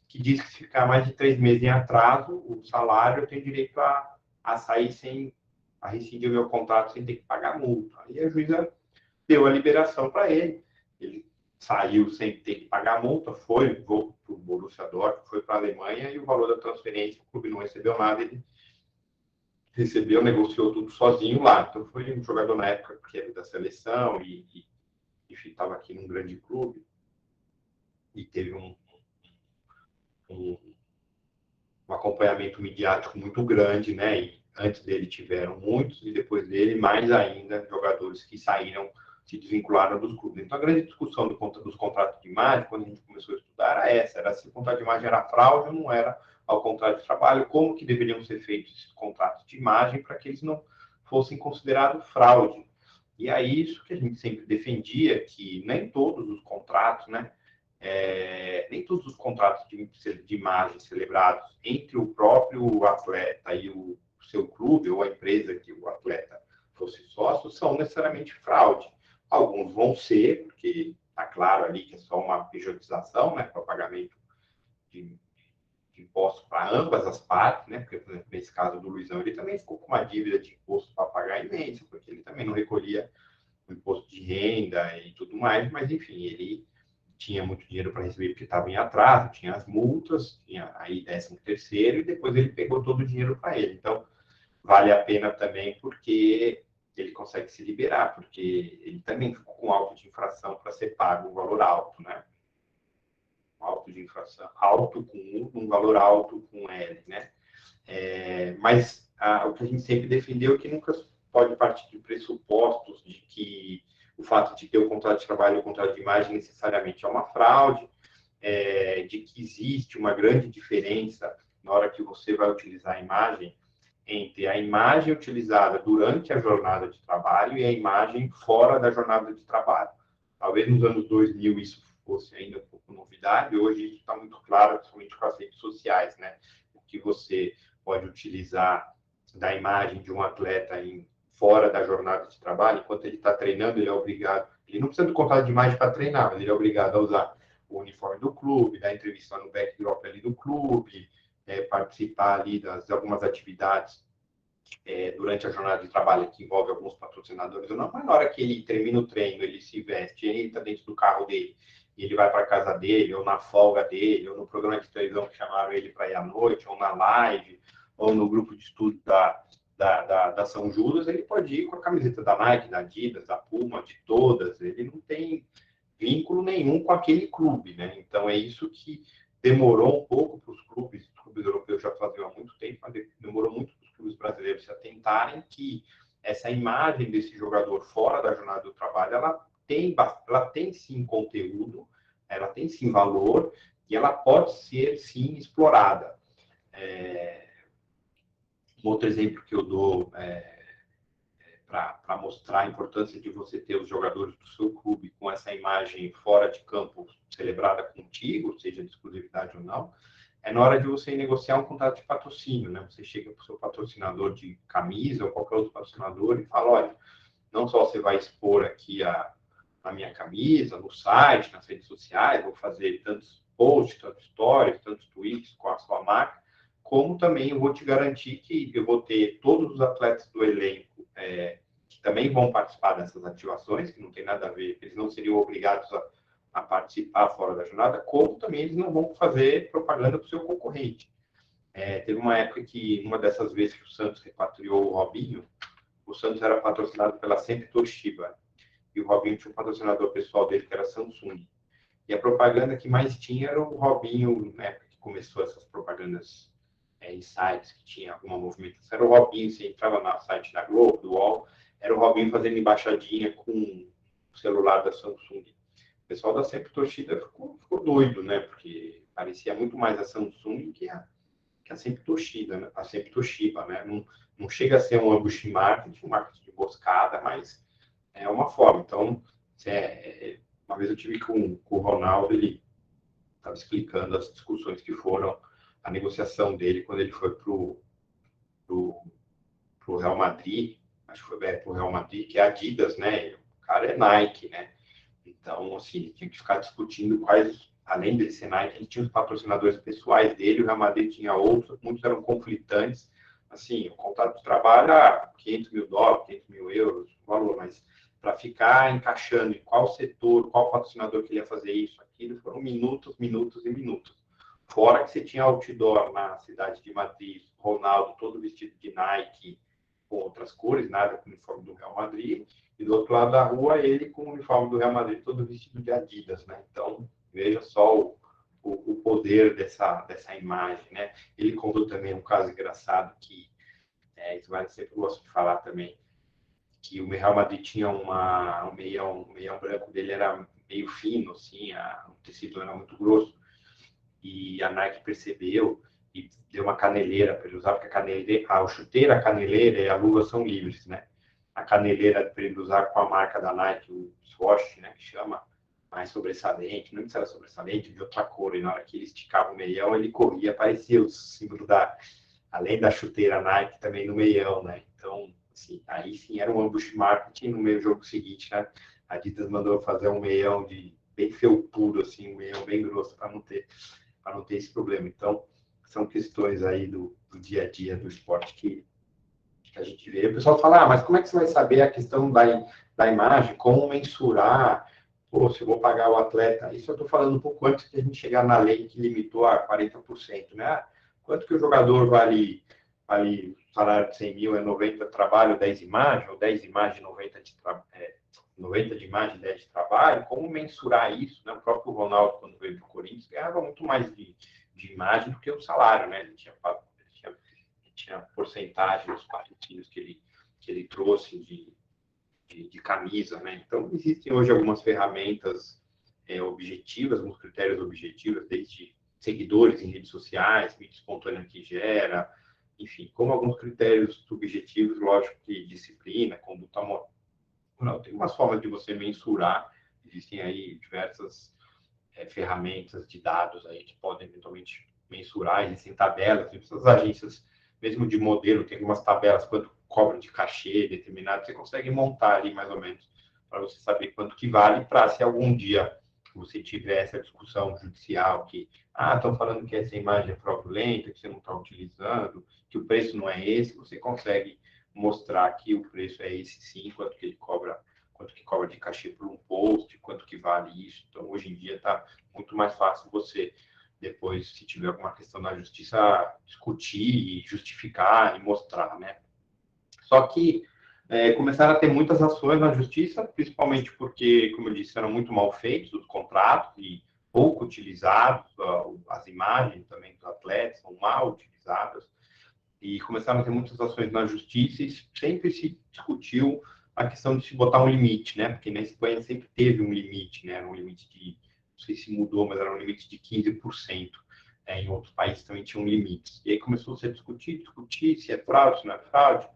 que diz que se ficar mais de 3 meses em atraso, o salário eu tenho direito a sair a rescindir o meu contrato sem ter que pagar multa. Aí a juíza deu a liberação para ele. Ele saiu sem ter que pagar multa, voltou para o Borussia Dortmund, foi para a Alemanha e o valor da transferência, o clube não recebeu nada, ele recebeu, negociou tudo sozinho lá. Então foi um jogador na época que era da seleção e enfim, estava aqui num grande clube e teve um acompanhamento midiático muito grande, né? E Antes dele tiveram muitos, e depois dele, mais ainda, jogadores que saíram, se desvincularam dos clubes. Então, a grande discussão dos contratos de imagem, quando a gente começou a estudar, era essa, era se o contrato de imagem era fraude ou não era ao contrato de trabalho, como que deveriam ser feitos esses contratos de imagem para que eles não fossem considerados fraude. E aí, isso que a gente sempre defendia, que nem todos os contratos, né, nem todos os contratos de imagem celebrados entre o próprio atleta e o seu clube ou a empresa que o atleta fosse sócio são necessariamente fraude. Alguns vão ser, porque está claro ali que é só uma pejotização, né, para o pagamento de impostos para ambas as partes, né, porque, por exemplo, nesse caso do Luizão, ele também ficou com uma dívida de imposto para pagar imensa, porque ele também não recolhia o imposto de renda e tudo mais, mas, enfim, ele tinha muito dinheiro para receber porque estava em atraso, tinha as multas, tinha aí 13º, e depois ele pegou todo o dinheiro para ele. Então, vale a pena também porque ele consegue se liberar, porque ele também ficou com auto de infração para ser pago um valor alto, né? Auto de infração, alto com U, um valor alto com L, né? Mas o que a gente sempre defendeu é que nunca pode partir de pressupostos de que o fato de ter o contrato de trabalho e o contrato de imagem necessariamente é uma fraude, de que existe uma grande diferença na hora que você vai utilizar a imagem entre a imagem utilizada durante a jornada de trabalho e a imagem fora da jornada de trabalho. Talvez nos anos 2000 isso fosse ainda um pouco novidade, hoje isso está muito claro, principalmente com as redes sociais, né? O que você pode utilizar da imagem de um atleta fora da jornada de trabalho, enquanto ele está treinando, ele é obrigado, ele não precisa do contrato de imagem para treinar, mas ele é obrigado a usar o uniforme do clube, dar entrevista no backdrop ali do clube, participar ali das algumas atividades durante a jornada de trabalho que envolve alguns patrocinadores ou não, mas na hora que ele termina o treino, ele se veste, ele está dentro do carro dele, e ele vai para a casa dele, ou na folga dele, ou no programa de televisão que chamaram ele para ir à noite, ou na live, ou no grupo de estudo da São Judas, ele pode ir com a camiseta da Nike, da Adidas, da Puma, de todas, ele não tem vínculo nenhum com aquele clube, né? Então é isso que demorou um pouco para os clubes europeus já faziam há muito tempo, mas demorou muito para os clubes brasileiros se atentarem que essa imagem desse jogador fora da jornada do trabalho, ela tem sim conteúdo, ela tem sim valor e ela pode ser sim explorada. Um outro exemplo que eu dou para mostrar a importância de você ter os jogadores do seu clube com essa imagem fora de campo celebrada contigo, seja de exclusividade ou não, é na hora de você negociar um contrato de patrocínio, né? Você chega para o seu patrocinador de camisa ou qualquer outro patrocinador e fala, olha, não só você vai expor aqui a minha camisa, no site, nas redes sociais, vou fazer tantos posts, tantos stories, tantos tweets com a sua marca, como também eu vou te garantir que eu vou ter todos os atletas do elenco que também vão participar dessas ativações, que não tem nada a ver, eles não seriam obrigados a participar fora da jornada, como também eles não vão fazer propaganda para o seu concorrente. Teve uma época que, uma dessas vezes que o Santos repatriou o Robinho, o Santos era patrocinado pela Sempre Toshiba, e o Robinho tinha um patrocinador pessoal dele, que era Samsung. E a propaganda que mais tinha era o Robinho, na época que começou essas propagandas em sites que tinha alguma movimentação. Era o Robinho, você entrava no site da Globo, do UOL, era o Robinho fazendo embaixadinha com o celular da Samsung. O pessoal da Sempre Toshiba ficou doido, né? Porque parecia muito mais a Samsung que a Sempre Toshiba, né? A Sempre Toshiba, né? Não chega a ser um ambush marketing, um marketing de emboscada, mas é uma forma. Então, uma vez eu tive com o Ronaldo, ele estava explicando as discussões que foram a negociação dele quando ele foi pro Real Madrid, acho que foi pro Real Madrid, que é Adidas, né? O cara é Nike, né? Então, assim, tinha que ficar discutindo quais, além dele ser Nike, ele tinha os patrocinadores pessoais dele, o Real Madrid tinha outros, muitos eram conflitantes. Assim, o contrato de trabalho era $500 mil, €500 mil, o valor, mas para ficar encaixando em qual setor, qual patrocinador que ia fazer isso, aquilo, foram minutos, minutos e minutos. Fora que você tinha outdoor na cidade de Madrid, Ronaldo todo vestido de Nike, com outras cores, nada com o uniforme do Real Madrid, e do outro lado da rua ele com o uniforme do Real Madrid todo vestido de Adidas, né? Então, veja só o poder dessa imagem, né? Ele contou também um caso engraçado que Ismael sempre gosta de falar também, que o Real Madrid tinha um meião branco dele era meio fino, assim, o tecido era muito grosso, e a Nike percebeu e deu uma caneleira para ele usar, porque a chuteira, a caneleira e a luva são livres, né? A caneleira para ele usar com a marca da Nike, o Swash, né, que chama, mais sobressalente, não era sobressalente, de outra cor, e na hora que ele esticava o meião, ele corria, aparecia o símbolo além da chuteira Nike, também no meião, né? Então, assim, aí sim era um ambush marketing. No meio jogo seguinte, né? A Adidas mandou fazer um meião bem felpudo, assim, um meião bem grosso para não ter esse problema. Então, são questões aí do dia a dia do esporte que a gente vê. O pessoal fala, mas como é que você vai saber a questão da imagem, como mensurar? Pô, se eu vou pagar o atleta, isso eu estou falando um pouco antes de a gente chegar na lei que limitou a 40%, né? Quanto que o jogador vale salário de 100 mil, é 90 de trabalho, 10 imagens, ou 10 imagens, 90 de imagem, 10 de trabalho? Como mensurar isso, né? O próprio Ronaldo, quando veio para o Corinthians, ganhava muito mais de imagem do que o salário, né? Ele tinha porcentagem dos patrocínios que ele trouxe de camisa, né? Então, existem hoje algumas ferramentas objetivas, alguns critérios objetivos, desde seguidores em redes sociais, mídia espontânea que gera, enfim, como alguns critérios subjetivos, lógico que disciplina, conduta moral. Tem umas formas de você mensurar, existem aí diversas ferramentas de dados aí que podem eventualmente mensurar, existem tabelas, essas agências, mesmo de modelo, tem algumas tabelas, quanto cobra de cachê determinado, você consegue montar ali mais ou menos, para você saber quanto que vale, para se algum dia você tiver essa discussão judicial que, estão falando que essa imagem é fraudulenta, que você não está utilizando, que o preço não é esse, você consegue mostrar que o preço é esse sim, quanto que cobra de cachê por um post, quanto que vale isso. Então, hoje em dia está muito mais fácil você, depois, se tiver alguma questão na justiça, discutir e justificar e mostrar, né? Só que começaram a ter muitas ações na justiça, principalmente porque, como eu disse, eram muito mal feitos os contratos e pouco utilizados, as imagens também dos atletas são mal utilizadas, e começaram a ter muitas ações na justiça e sempre se discutiu a questão de se botar um limite, né? Porque na Espanha sempre teve um limite, né? Era um limite de, não sei se mudou, mas era um limite de 15%. Em outros países também tinham limites. E aí começou a se discutir se é fraude, se não é fraude,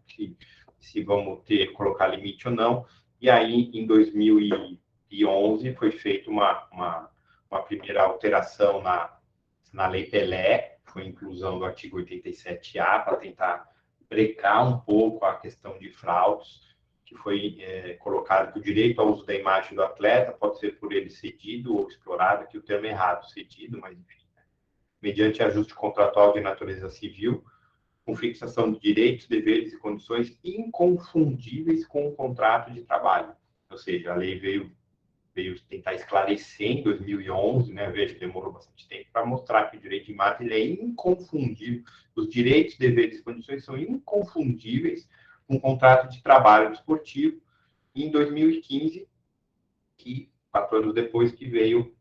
se vamos colocar limite ou não. E aí, em 2011, foi feita uma primeira alteração na Lei Pelé, foi a inclusão do artigo 87A para tentar brecar um pouco a questão de fraudes, que foi colocado que o direito ao uso da imagem do atleta pode ser por ele cedido ou explorado, que o termo é errado, cedido, mas enfim, mediante ajuste contratual de natureza civil, com fixação de direitos, deveres e condições inconfundíveis com o contrato de trabalho. Ou seja, a lei veio tentar esclarecer em 2011, né? Veja que demorou bastante tempo para mostrar que o direito de imagem ele é inconfundível. Os direitos, deveres e condições são inconfundíveis com o contrato de trabalho desportivo. E em 2015, 4 anos depois, que veio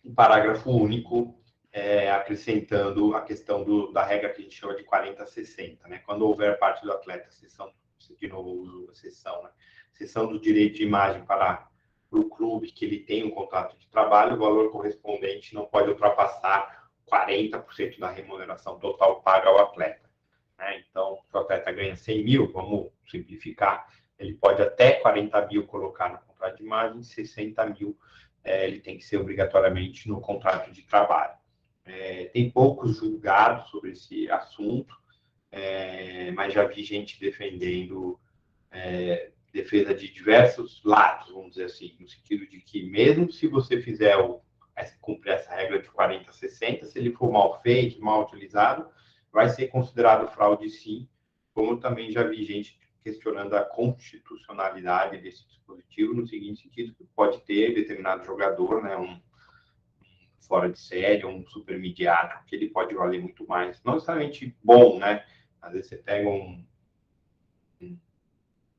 um parágrafo único acrescentando a questão da regra que a gente chama de 40-60, né? Quando houver parte do atleta, de novo uso a cessão, né? Cessão do direito de imagem para o clube que ele tem um contrato de trabalho, o valor correspondente não pode ultrapassar 40% da remuneração total paga ao atleta, né? Então, se o atleta ganha 100 mil, vamos simplificar, ele pode até 40 mil colocar no contrato de imagem, 60 mil ele tem que ser obrigatoriamente no contrato de trabalho. Tem poucos julgados sobre esse assunto, mas já vi gente defendendo defesa de diversos lados, vamos dizer assim, no sentido de que mesmo se você fizer cumprir essa regra de 40-60, se ele for mal feito, mal utilizado, vai ser considerado fraude sim, como também já vi gente questionando a constitucionalidade desse dispositivo, no seguinte sentido, que pode ter determinado jogador, né, um fora de série, um supermediático, que ele pode valer muito mais. Não necessariamente bom, né? Às vezes você pega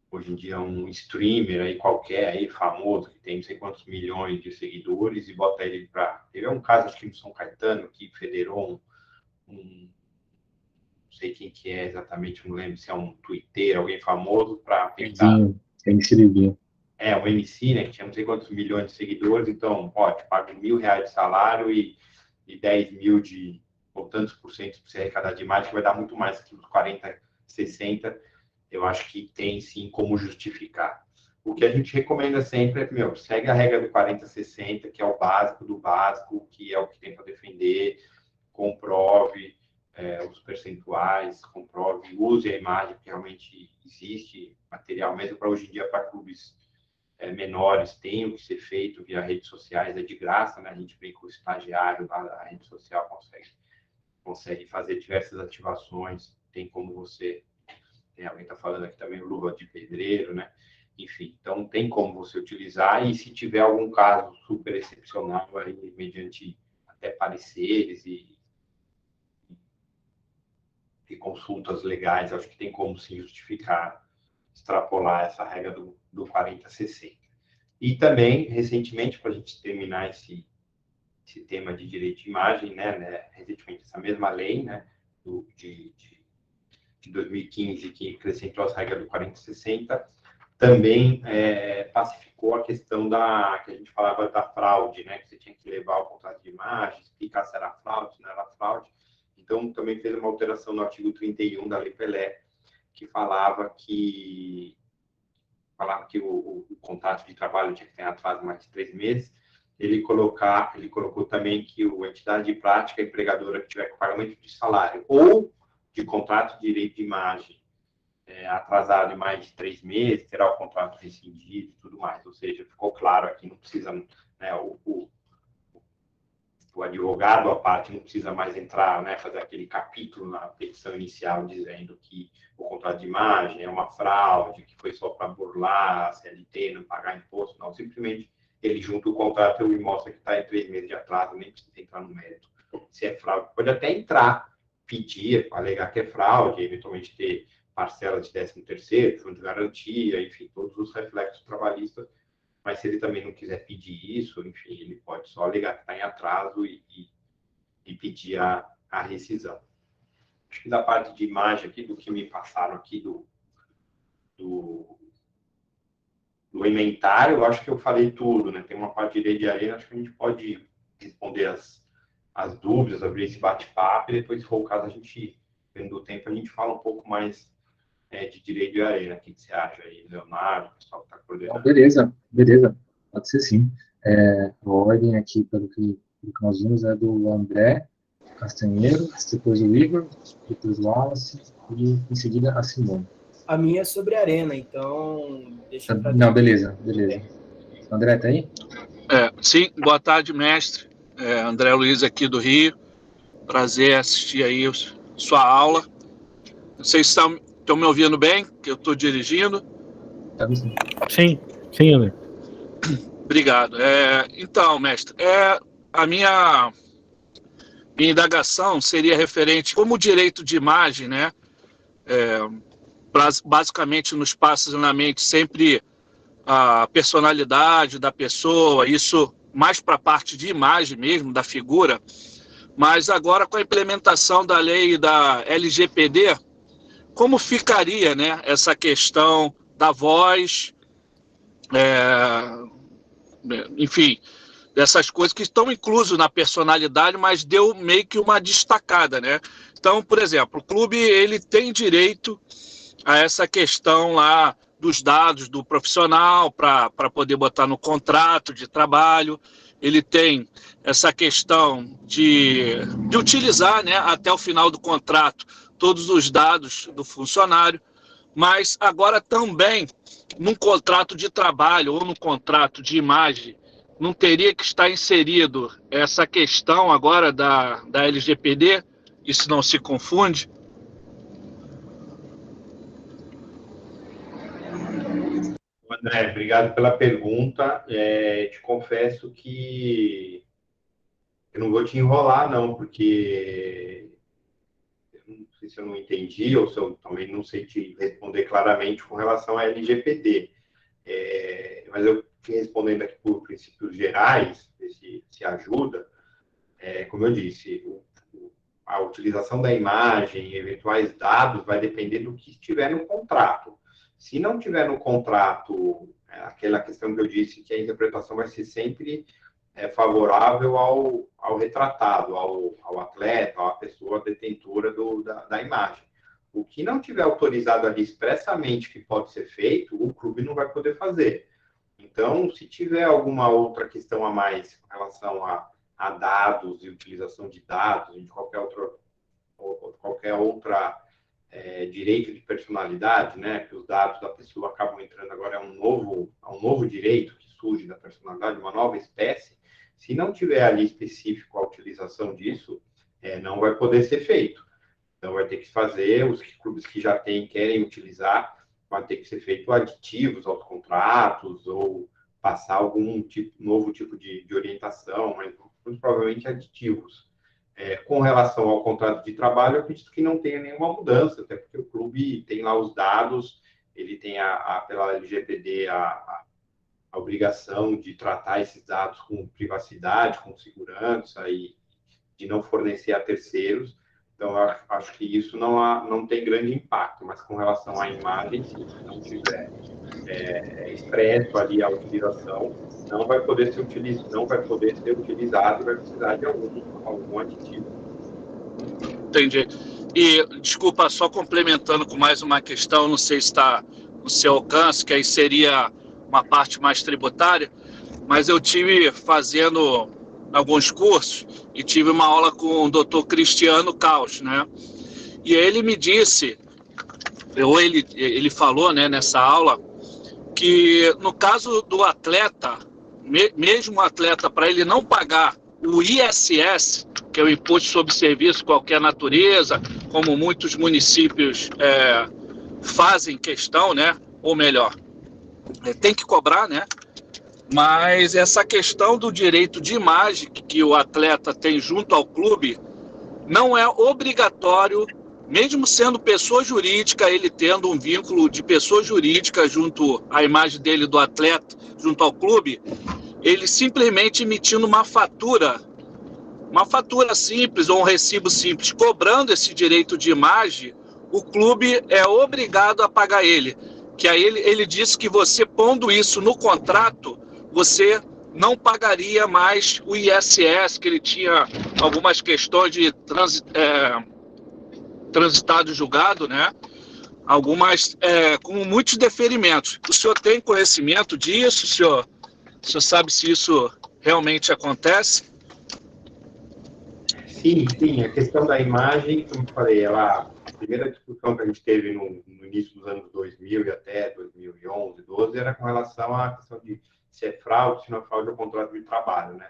hoje em dia, um streamer aí qualquer, aí famoso, que tem não sei quantos milhões de seguidores, e bota ele para... Teve um caso, acho que no São Caetano, que federou um sei quem que é exatamente, não lembro se é um Twitter, alguém famoso, para tentar... MC Livinho. O MC, né, que tinha não sei quantos milhões de seguidores, então, te pago R$1.000 de salário e 10 mil ou tantos por cento para você arrecadar de imagem, que vai dar muito mais que os 40, 60, eu acho que tem sim como justificar. O que a gente recomenda sempre é, segue a regra do 40-60, que é o básico do básico, que é o que tem para defender, comprove os percentuais, comprove, use a imagem que realmente existe, material mesmo para hoje em dia, para clubes menores, tem o que ser feito via redes sociais, é de graça, né? A gente vem com o estagiário lá da rede social, consegue fazer diversas ativações, tem como você... alguém está falando aqui também, luva de pedreiro, né? Enfim, então tem como você utilizar, e se tiver algum caso super excepcional, aí, mediante até pareceres e consultas legais, acho que tem como sim justificar, extrapolar essa regra do 40-60. E também, recentemente, para a gente terminar esse tema de direito de imagem, né, recentemente essa mesma lei, né, de 2015, que acrescentou as regras do 40-60, também pacificou a questão que a gente falava da fraude, né? Que você tinha que levar o contrato de imagem, explicar se era fraude, se não era fraude. Então, também fez uma alteração no artigo 31 da Lei Pelé, que falava que o contrato de trabalho tinha que ter atraso mais de 3 meses. Ele colocou também que a entidade de prática, a empregadora que tiver com pagamento de salário ou de contrato de direito de imagem atrasado em mais de 3 meses, terá o contrato rescindido e tudo mais. Ou seja, ficou claro aqui, não precisa, né, o advogado, a parte, não precisa mais entrar, né, fazer aquele capítulo na petição inicial dizendo que o contrato de imagem é uma fraude, que foi só para burlar a CLT, não pagar imposto, não. Simplesmente ele junta o contrato e mostra que está em 3 meses de atraso, nem precisa entrar no mérito. Se é fraude, pode até entrar, pedir, alegar que é fraude, eventualmente ter parcela de 13º, fundo de garantia, enfim, todos os reflexos trabalhistas, mas se ele também não quiser pedir isso, enfim, ele pode só alegar que está em atraso e pedir a rescisão. Acho que da parte de imagem aqui, do que me passaram aqui do inventário, eu acho que eu falei tudo, né? Tem uma parte de direito de arena, acho que a gente pode responder as dúvidas, abrir esse bate-papo, e depois, se for o caso, a gente, dentro do tempo, a gente fala um pouco mais de direito de arena. O que você acha aí, Leonardo, o pessoal que está coordenando? Beleza, pode ser sim. A ordem aqui, pelo que nós vimos, é do André Castanheiro, depois o Igor, depois o Wallace e, em seguida, a Simone. A minha é sobre arena, então deixa pra... Não, beleza. André, tá aí? Sim, boa tarde, mestre. André Luiz aqui do Rio. Prazer assistir aí sua aula. Não sei se estão me ouvindo bem, que eu estou dirigindo. Sim, André. Obrigado. Então, mestre, a minha indagação seria referente como o direito de imagem, né? Basicamente, nos passa na mente sempre a personalidade da pessoa, isso mais para a parte de imagem mesmo, da figura, mas agora com a implementação da lei da LGPD, como ficaria, né, essa questão da voz, enfim, dessas coisas que estão inclusas na personalidade, mas deu meio que uma destacada, né? Então, por exemplo, o clube ele tem direito a essa questão lá dos dados do profissional para poder botar no contrato de trabalho. Ele tem essa questão de utilizar, né, até o final do contrato todos os dados do funcionário, mas agora também num contrato de trabalho ou no contrato de imagem não teria que estar inserido essa questão agora da LGPD? Isso não se confunde? André, obrigado pela pergunta. Te confesso que eu não vou te enrolar, não, porque eu não sei se eu não entendi ou se eu também não sei te responder claramente com relação à LGPD. Mas eu respondendo aqui por princípios gerais, se ajuda, como eu disse, a utilização da imagem, eventuais dados, vai depender do que estiver no contrato. Se não tiver no contrato, aquela questão que eu disse, que a interpretação vai ser sempre favorável ao retratado, ao atleta, à pessoa detentora da imagem. O que não tiver autorizado ali expressamente que pode ser feito, o clube não vai poder fazer. Então, se tiver alguma outra questão a mais com relação a dados e utilização de dados, de qualquer outra direito de personalidade, né, que os dados da pessoa acabam entrando agora, é um novo direito que surge da personalidade, uma nova espécie. Se não tiver ali específico a utilização disso, não vai poder ser feito. Então, vai ter que fazer, os clubes que já querem utilizar, vai ter que ser feito aditivos aos contratos ou passar algum novo tipo de orientação, mas muito provavelmente aditivos. Com relação ao contrato de trabalho, eu acredito que não tenha nenhuma mudança, até porque o clube tem lá os dados, ele tem pela LGPD a obrigação de tratar esses dados com privacidade, com segurança e de não fornecer a terceiros. Então, eu acho que isso não tem grande impacto, mas com relação à imagem, se não tiver expresso ali a utilização, não vai poder ser utilizado e vai precisar de algum aditivo. Entendi. E, desculpa, só complementando com mais uma questão, não sei se está no seu alcance, que aí seria uma parte mais tributária, mas eu tive fazendo alguns cursos e tive uma aula com o Dr. Cristiano Caos, né? E ele me disse, ele falou, né, nessa aula, que no caso do atleta, mesmo o atleta, para ele não pagar o ISS, que é o Imposto sobre Serviço de Qualquer Natureza, como muitos municípios fazem questão, né? Ou melhor, tem que cobrar, né? Mas essa questão do direito de imagem que o atleta tem junto ao clube não é obrigatório, mesmo sendo pessoa jurídica, ele tendo um vínculo de pessoa jurídica junto à imagem dele do atleta, junto ao clube, ele simplesmente emitindo uma fatura simples ou um recibo simples, cobrando esse direito de imagem, o clube é obrigado a pagar ele. Que aí ele disse que você pondo isso no contrato, você não pagaria mais o ISS, que ele tinha algumas questões de transitado julgado, né? Algumas com muitos deferimentos. O senhor tem conhecimento disso? O senhor sabe se isso realmente acontece? Sim. A questão da imagem, como eu falei, a primeira discussão que a gente teve no início dos anos 2000 e até 2011, 12, era com relação à questão de se é fraude, se não é fraude ao contrato de trabalho, né?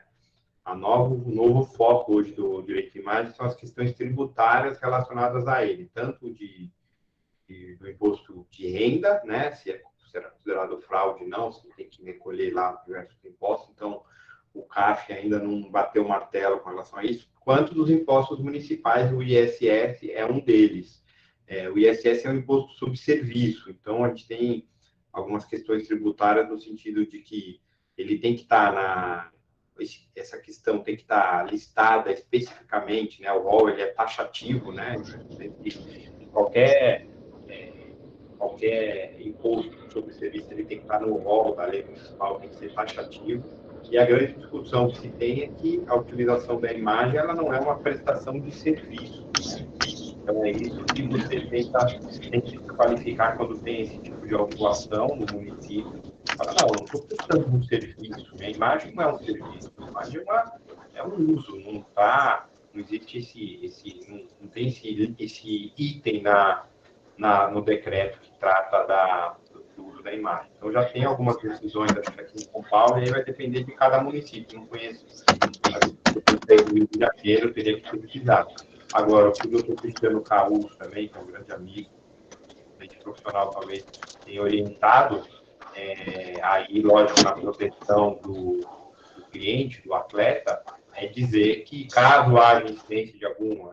O novo foco hoje do direito de imagem são as questões tributárias relacionadas a ele, tanto do imposto de renda, né? Se será considerado fraude ou não, se tem que recolher lá diversos impostos. Então, o CARF ainda não bateu o martelo com relação a isso, quanto dos impostos municipais, o ISS é um deles. O ISS é um imposto sobre serviço, então a gente tem algumas questões tributárias no sentido de que ele tem que estar essa questão tem que estar listada especificamente, né? O rol ele é taxativo, né? Qualquer imposto sobre serviço ele tem que estar no rol da lei municipal, tem que ser taxativo. E a grande discussão que se tem é que a utilização da imagem ela não é uma prestação de serviço. Então, é isso que você tem que qualificar quando tem esse tipo de autuação no município. Fala, não estou prestando um serviço. Minha imagem não é um serviço. A imagem é um uso. Não existe não tem esse item no decreto que trata do uso da imagem. Então, já tem algumas decisões aqui em São Paulo e aí vai depender de cada município. Não conheço. O Rio de Janeiro teria que ser pesquisado. Agora, o que o doutor Cristiano Caus também, que é um grande amigo, profissional talvez, tem orientado, aí, lógico, na proteção do cliente, do atleta, é dizer que caso haja incidência de algum...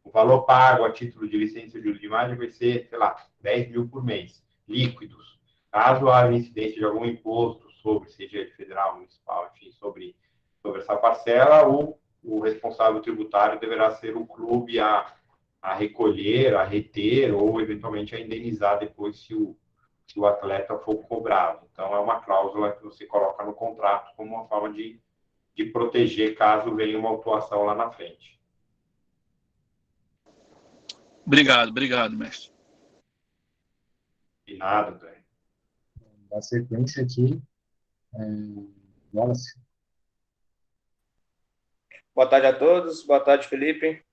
o valor pago a título de licença de uso de imagem vai ser, sei lá, 10 mil por mês, líquidos. Caso haja incidência de algum imposto sobre, seja federal, municipal, enfim, sobre essa parcela, o o responsável tributário deverá ser o clube a recolher, a reter ou, eventualmente, a indenizar depois se o atleta for cobrado. Então, é uma cláusula que você coloca no contrato como uma forma de proteger caso venha uma autuação lá na frente. Obrigado, mestre. De nada, André. Na sequência aqui, Wallace. Boa tarde a todos. Boa tarde, Felipe.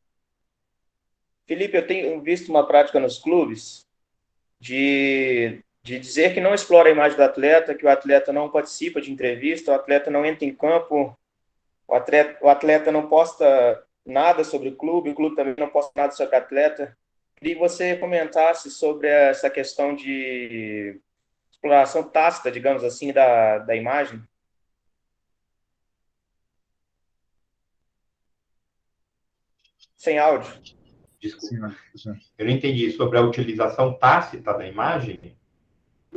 Felipe, eu tenho visto uma prática nos clubes de dizer que não explora a imagem do atleta, que o atleta não participa de entrevista, o atleta não entra em campo, o atleta não posta nada sobre o clube também não posta nada sobre o atleta. Queria que você comentasse sobre essa questão de exploração tácita, digamos assim, da imagem. Sem áudio. Desculpa. Eu não entendi. Sobre a utilização tácita da imagem?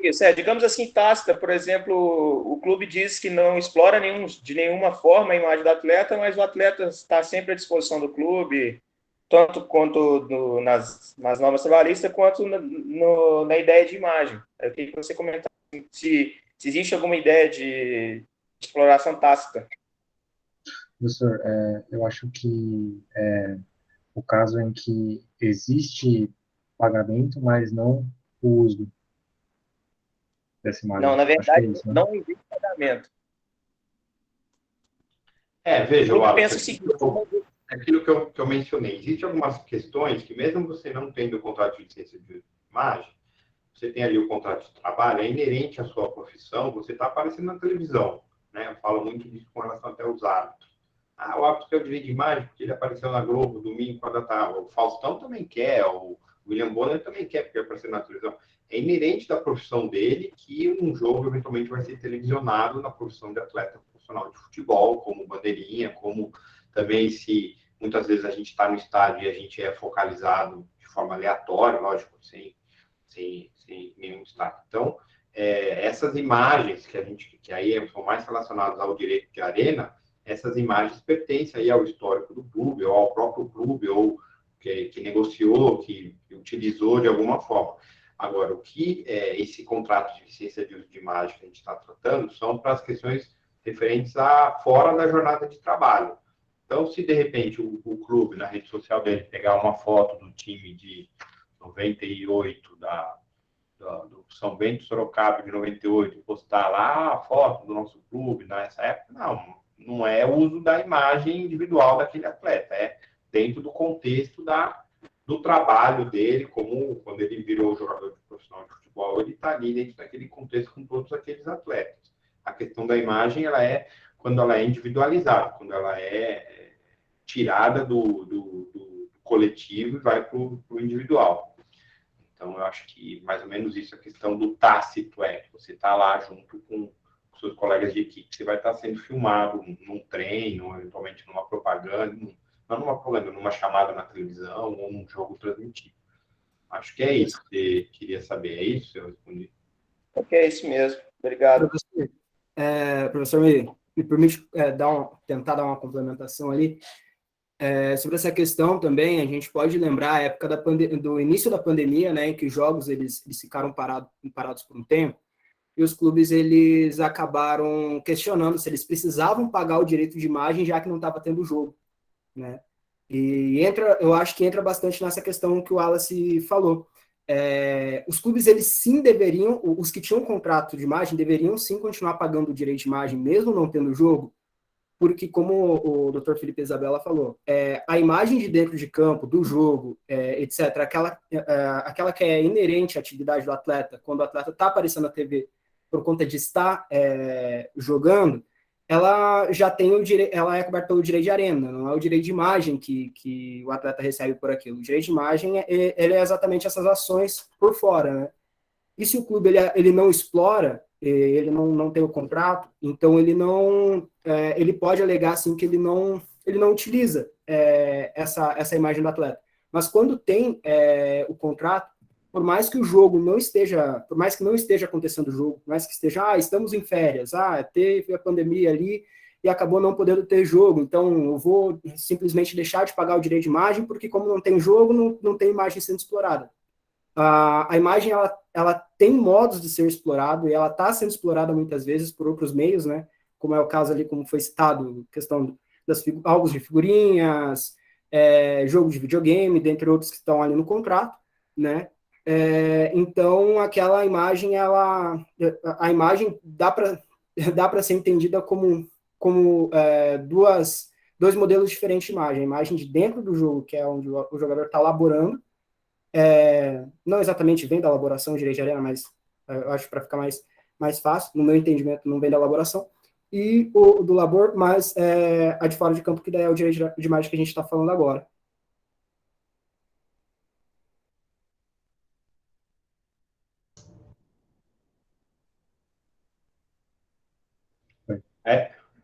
Isso, digamos assim, tácita. Por exemplo, o clube diz que não explora de nenhuma forma a imagem do atleta, mas o atleta está sempre à disposição do clube, tanto quanto nas normas trabalhistas, quanto na ideia de imagem. Eu queria que você comentasse se existe alguma ideia de exploração tácita. Professor, eu acho que o caso em que existe pagamento, mas não o uso dessa imagem. Não, na verdade, isso, né? não existe pagamento. Veja, eu penso o seguinte, aquilo que eu mencionei. Existem algumas questões que, mesmo você não tendo o contrato de licença de imagem, você tem ali o contrato de trabalho, é inerente à sua profissão, você está aparecendo na televisão, né? Eu falo muito disso com relação até aos árbitros. O árbitro quer o direito de imagem porque ele apareceu na Globo, domingo, quando estava. O Faustão também quer, o William Bonner também quer, porque apareceu na televisão. É inerente da profissão dele que um jogo, eventualmente, vai ser televisionado na profissão de atleta profissional de futebol, como bandeirinha, como também se muitas vezes a gente está no estádio e a gente é focalizado de forma aleatória, lógico, sem nenhum destaque. Então, essas imagens que aí são mais relacionadas ao direito de arena, essas imagens pertencem aí ao histórico do clube, ou ao próprio clube, ou que negociou, que utilizou de alguma forma. Agora, o que esse contrato de licença de uso de imagem que a gente está tratando são para as questões referentes a fora da jornada de trabalho. Então, se de repente o clube, na rede social dele, pegar uma foto do time de 98, do São Bento Sorocaba de 98, e postar lá a foto do nosso clube nessa época, não é o uso da imagem individual daquele atleta, é dentro do contexto do trabalho dele, como quando ele virou jogador profissional de futebol, ele está ali dentro daquele contexto com todos aqueles atletas. A questão da imagem, ela é quando ela é individualizada, quando ela é tirada do coletivo e vai para o individual. Então, eu acho que mais ou menos isso, a questão do tácito você está lá junto com seus colegas de equipe, você vai estar sendo filmado num treino, eventualmente numa propaganda, numa chamada na televisão ou num jogo transmitido. Acho que é isso que você queria saber. É isso que eu respondi? Ok, é isso mesmo. Obrigado. Professor, me permite tentar dar uma complementação ali. Sobre essa questão também, a gente pode lembrar a época do início da pandemia, né, em que os jogos eles ficaram parados por um tempo, e os clubes eles acabaram questionando se eles precisavam pagar o direito de imagem, já que não estava tendo jogo, né? E eu acho que entra bastante nessa questão que o Wallace falou. Os clubes, eles sim deveriam, os que tinham contrato de imagem, deveriam sim continuar pagando o direito de imagem, mesmo não tendo jogo, porque, como o Dr. Felipe Isabella falou, a imagem de dentro de campo, do jogo, etc., aquela que é inerente à atividade do atleta, quando o atleta está aparecendo na TV por conta de estar jogando, ela já tem o direito, ela é coberta pelo direito de arena, não é o direito de imagem que o atleta recebe por aquilo. O direito de imagem ele é exatamente essas ações por fora, né? E se o clube ele não explora, ele não tem o contrato, então ele pode alegar assim que ele não utiliza essa imagem do atleta. Mas quando tem o contrato, por mais que o jogo não esteja, por mais que não esteja acontecendo o jogo, por mais que esteja, estamos em férias, teve a pandemia ali e acabou não podendo ter jogo. Então, eu vou simplesmente deixar de pagar o direito de imagem, porque como não tem jogo, não tem imagem sendo explorada. A imagem, ela tem modos de ser explorado, e ela está sendo explorada muitas vezes por outros meios, né? Como é o caso ali, como foi citado, questão das álbuns de figurinhas, jogo de videogame, dentre outros que estão ali no contrato, né? Então, aquela imagem, a imagem dá para ser entendida como dois modelos diferentes de imagem. A imagem de dentro do jogo, que é onde o jogador está elaborando, não exatamente vem da elaboração direito de arena, mas eu acho para ficar mais fácil, no meu entendimento, não vem da elaboração, e o do labor, mas a de fora de campo, que daí é o direito de imagem que a gente está falando agora.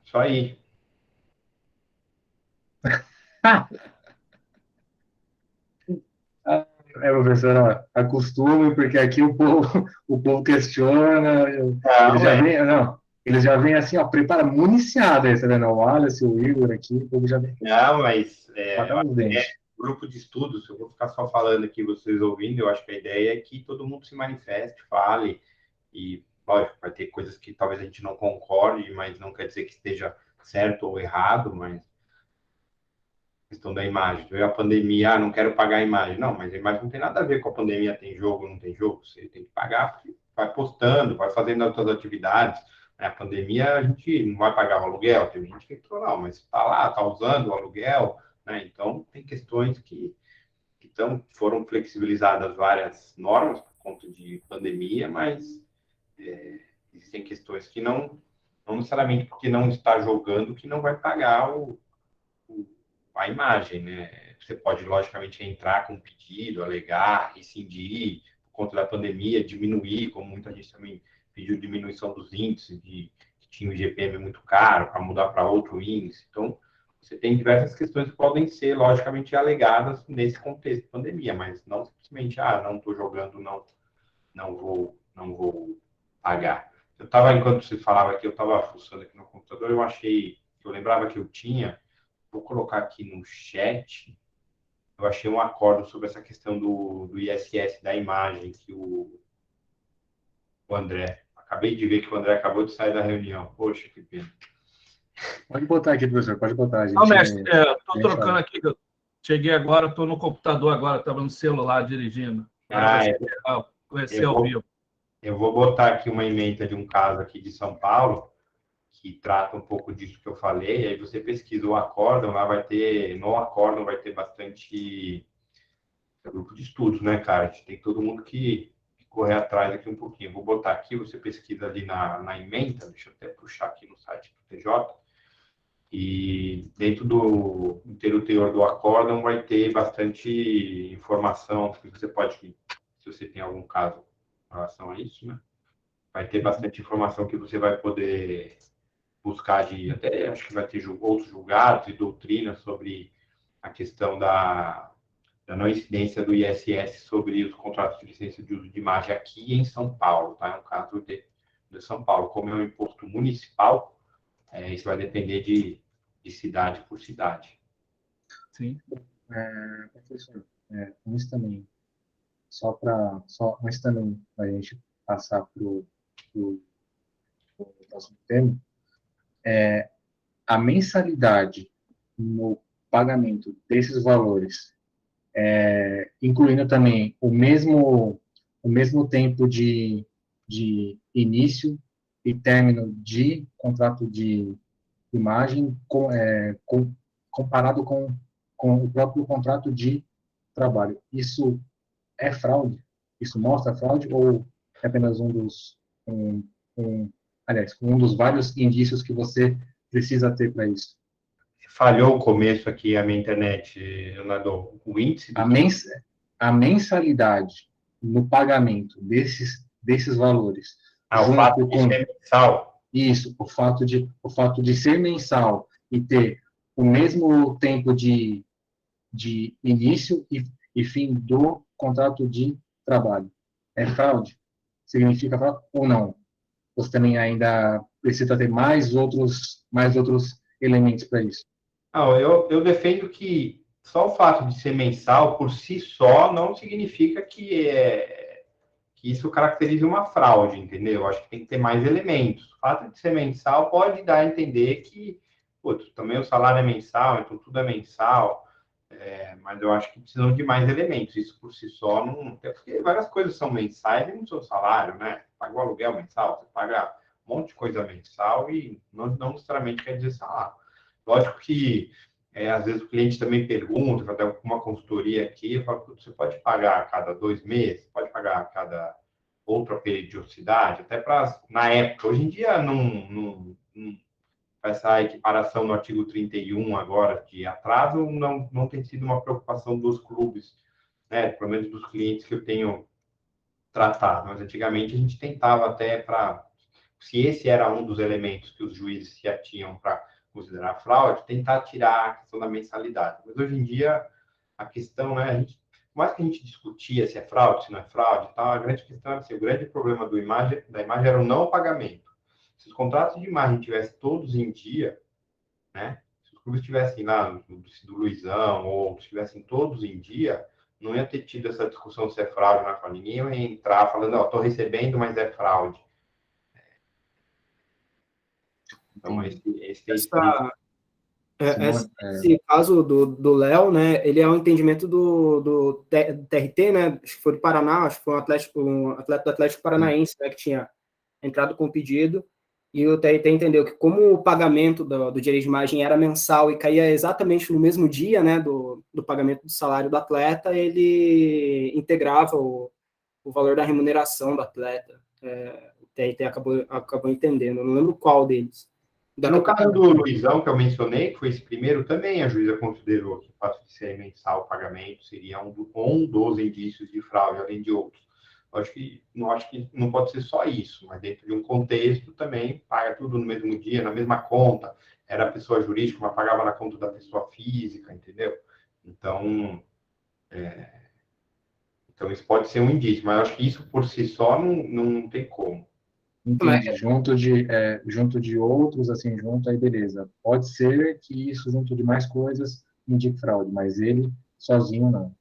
Isso aí. Professora, acostume, porque aqui o povo questiona, eles já vêm assim, ó, prepara municiada, tá vendo? O Wallace, o Igor aqui, o povo já vem. Não, mas grupo de estudos, eu vou ficar só falando aqui, vocês ouvindo, eu acho que a ideia é que todo mundo se manifeste, fale, e, lógico, vai ter coisas que talvez a gente não concorde, mas não quer dizer que esteja certo ou errado, mas questão da imagem. Veio a pandemia, não quero pagar a imagem. Não, mas a imagem não tem nada a ver com a pandemia, tem jogo, não tem jogo. Você tem que pagar, porque vai postando, vai fazendo outras atividades. A pandemia, a gente não vai pagar o aluguel, tem gente que entrou, não, mas está lá, está usando o aluguel, né? Então, tem questões que foram flexibilizadas várias normas por conta de pandemia, mas existem questões que não necessariamente porque não está jogando que não vai pagar a imagem, né? Você pode, logicamente, entrar com um pedido, alegar, rescindir, por conta da pandemia, diminuir, como muita gente também pediu diminuição dos índices, que tinha o IGPM muito caro, para mudar para outro índice. Então, você tem diversas questões que podem ser, logicamente, alegadas nesse contexto de pandemia, mas não simplesmente, não estou jogando, não vou pagar. Enquanto você falava aqui, eu estava fuçando aqui no computador, eu lembrava que eu tinha, vou colocar aqui no chat, eu achei um acordo sobre essa questão do ISS da imagem que o André, acabei de ver que o André acabou de sair da reunião. Poxa, que pena. Pode botar aqui, professor, pode botar. Não, mestre, estou trocando aqui, cheguei agora, estou no computador agora, estava no celular dirigindo. Conhecer ao vivo. Eu vou botar aqui uma ementa de um caso aqui de São Paulo, que trata um pouco disso que eu falei, aí você pesquisa o acórdão, lá no acórdão vai ter bastante grupo de estudos, né, cara? A gente tem todo mundo que correr atrás aqui um pouquinho. Vou botar aqui, você pesquisa ali na ementa, deixa eu até puxar aqui no site do TJ, e dentro do inteiro teor do acórdão vai ter bastante informação que você pode, se você tem algum caso em relação a isso, né? Vai ter bastante informação que você vai poder buscar até acho que vai ter outros julgados e doutrinas sobre a questão da não incidência do ISS sobre os contratos de licença de uso de imagem aqui em São Paulo, tá? No caso de São Paulo, como é um imposto municipal, isso vai depender de cidade por cidade. Sim. Professor, antes também, antes também a gente passar para o próximo tema, a mensalidade no pagamento desses valores, incluindo também o mesmo tempo de início e término de contrato de imagem, comparado com o próprio contrato de trabalho. Isso é fraude? Isso mostra fraude ou é apenas um dos vários indícios que você precisa ter para isso? Falhou o começo aqui a minha internet, Leonardo. O índice? A mensalidade no pagamento desses valores. O fato de ser mensal. Isso, o fato de ser mensal e ter o mesmo tempo de início e fim do contrato de trabalho. É fraude? Significa fraude ou não? você também ainda precisa ter mais outros elementos para isso? Não, eu defendo que só o fato de ser mensal por si só não significa que isso caracterize uma fraude, entendeu? Acho que tem que ter mais elementos. O fato de ser mensal pode dar a entender que, putz, também o salário é mensal, então tudo é mensal, mas eu acho que precisam de mais elementos. Isso por si só não... Porque várias coisas são mensais e não são salário, né? Você paga o aluguel mensal, você paga um monte de coisa mensal e não necessariamente quer dizer salário. Lógico que às vezes o cliente também pergunta, vai dar uma consultoria aqui, eu falo, você pode pagar a cada 2 meses, pode pagar a cada outra periodicidade, até para, na época, hoje em dia não essa equiparação no artigo 31 agora de atraso não tem sido uma preocupação dos clubes, né, pelo menos dos clientes que eu tenho tratado, mas antigamente a gente tentava até se esse era um dos elementos que os juízes se atinham para considerar fraude, tentar tirar a questão da mensalidade. Mas hoje em dia, a questão, né, por mais que a gente discutia se é fraude, se não é fraude, tá, a grande questão era assim, o grande problema da imagem era o não pagamento. Se os contratos de imagem tivessem todos em dia, né, se os clubes estivessem lá, do Luizão, ou estivessem todos em dia, não ia ter tido essa discussão se é fraude ou não é fraude. Ninguém ia entrar falando, ó, estou recebendo, mas é fraude. Então, esse esse caso do Léo, né, ele é um entendimento do TRT, né, acho que foi do Paraná, acho que foi um atleta do Atlético Paranaense, né, que tinha entrado com o pedido, e o TRT entendeu que como o pagamento do direito de imagem era mensal e caía exatamente no mesmo dia, né, do pagamento do salário do atleta, ele integrava o valor da remuneração do atleta. O TRT acabou entendendo, eu não lembro qual deles. No caso do Luizão, que eu mencionei, que foi esse primeiro, também a juíza considerou que o fato de ser mensal o pagamento seria um dos indícios de fraude, além de outros. Acho que não pode ser só isso, mas dentro de um contexto também paga tudo no mesmo dia, na mesma conta. Era pessoa jurídica, mas pagava na conta da pessoa física, entendeu? Então isso pode ser um indício, mas acho que isso por si só não tem como. Entendi. Junto de outros, assim, junto, aí beleza. Pode ser que isso, junto de mais coisas, indique fraude, mas ele sozinho não.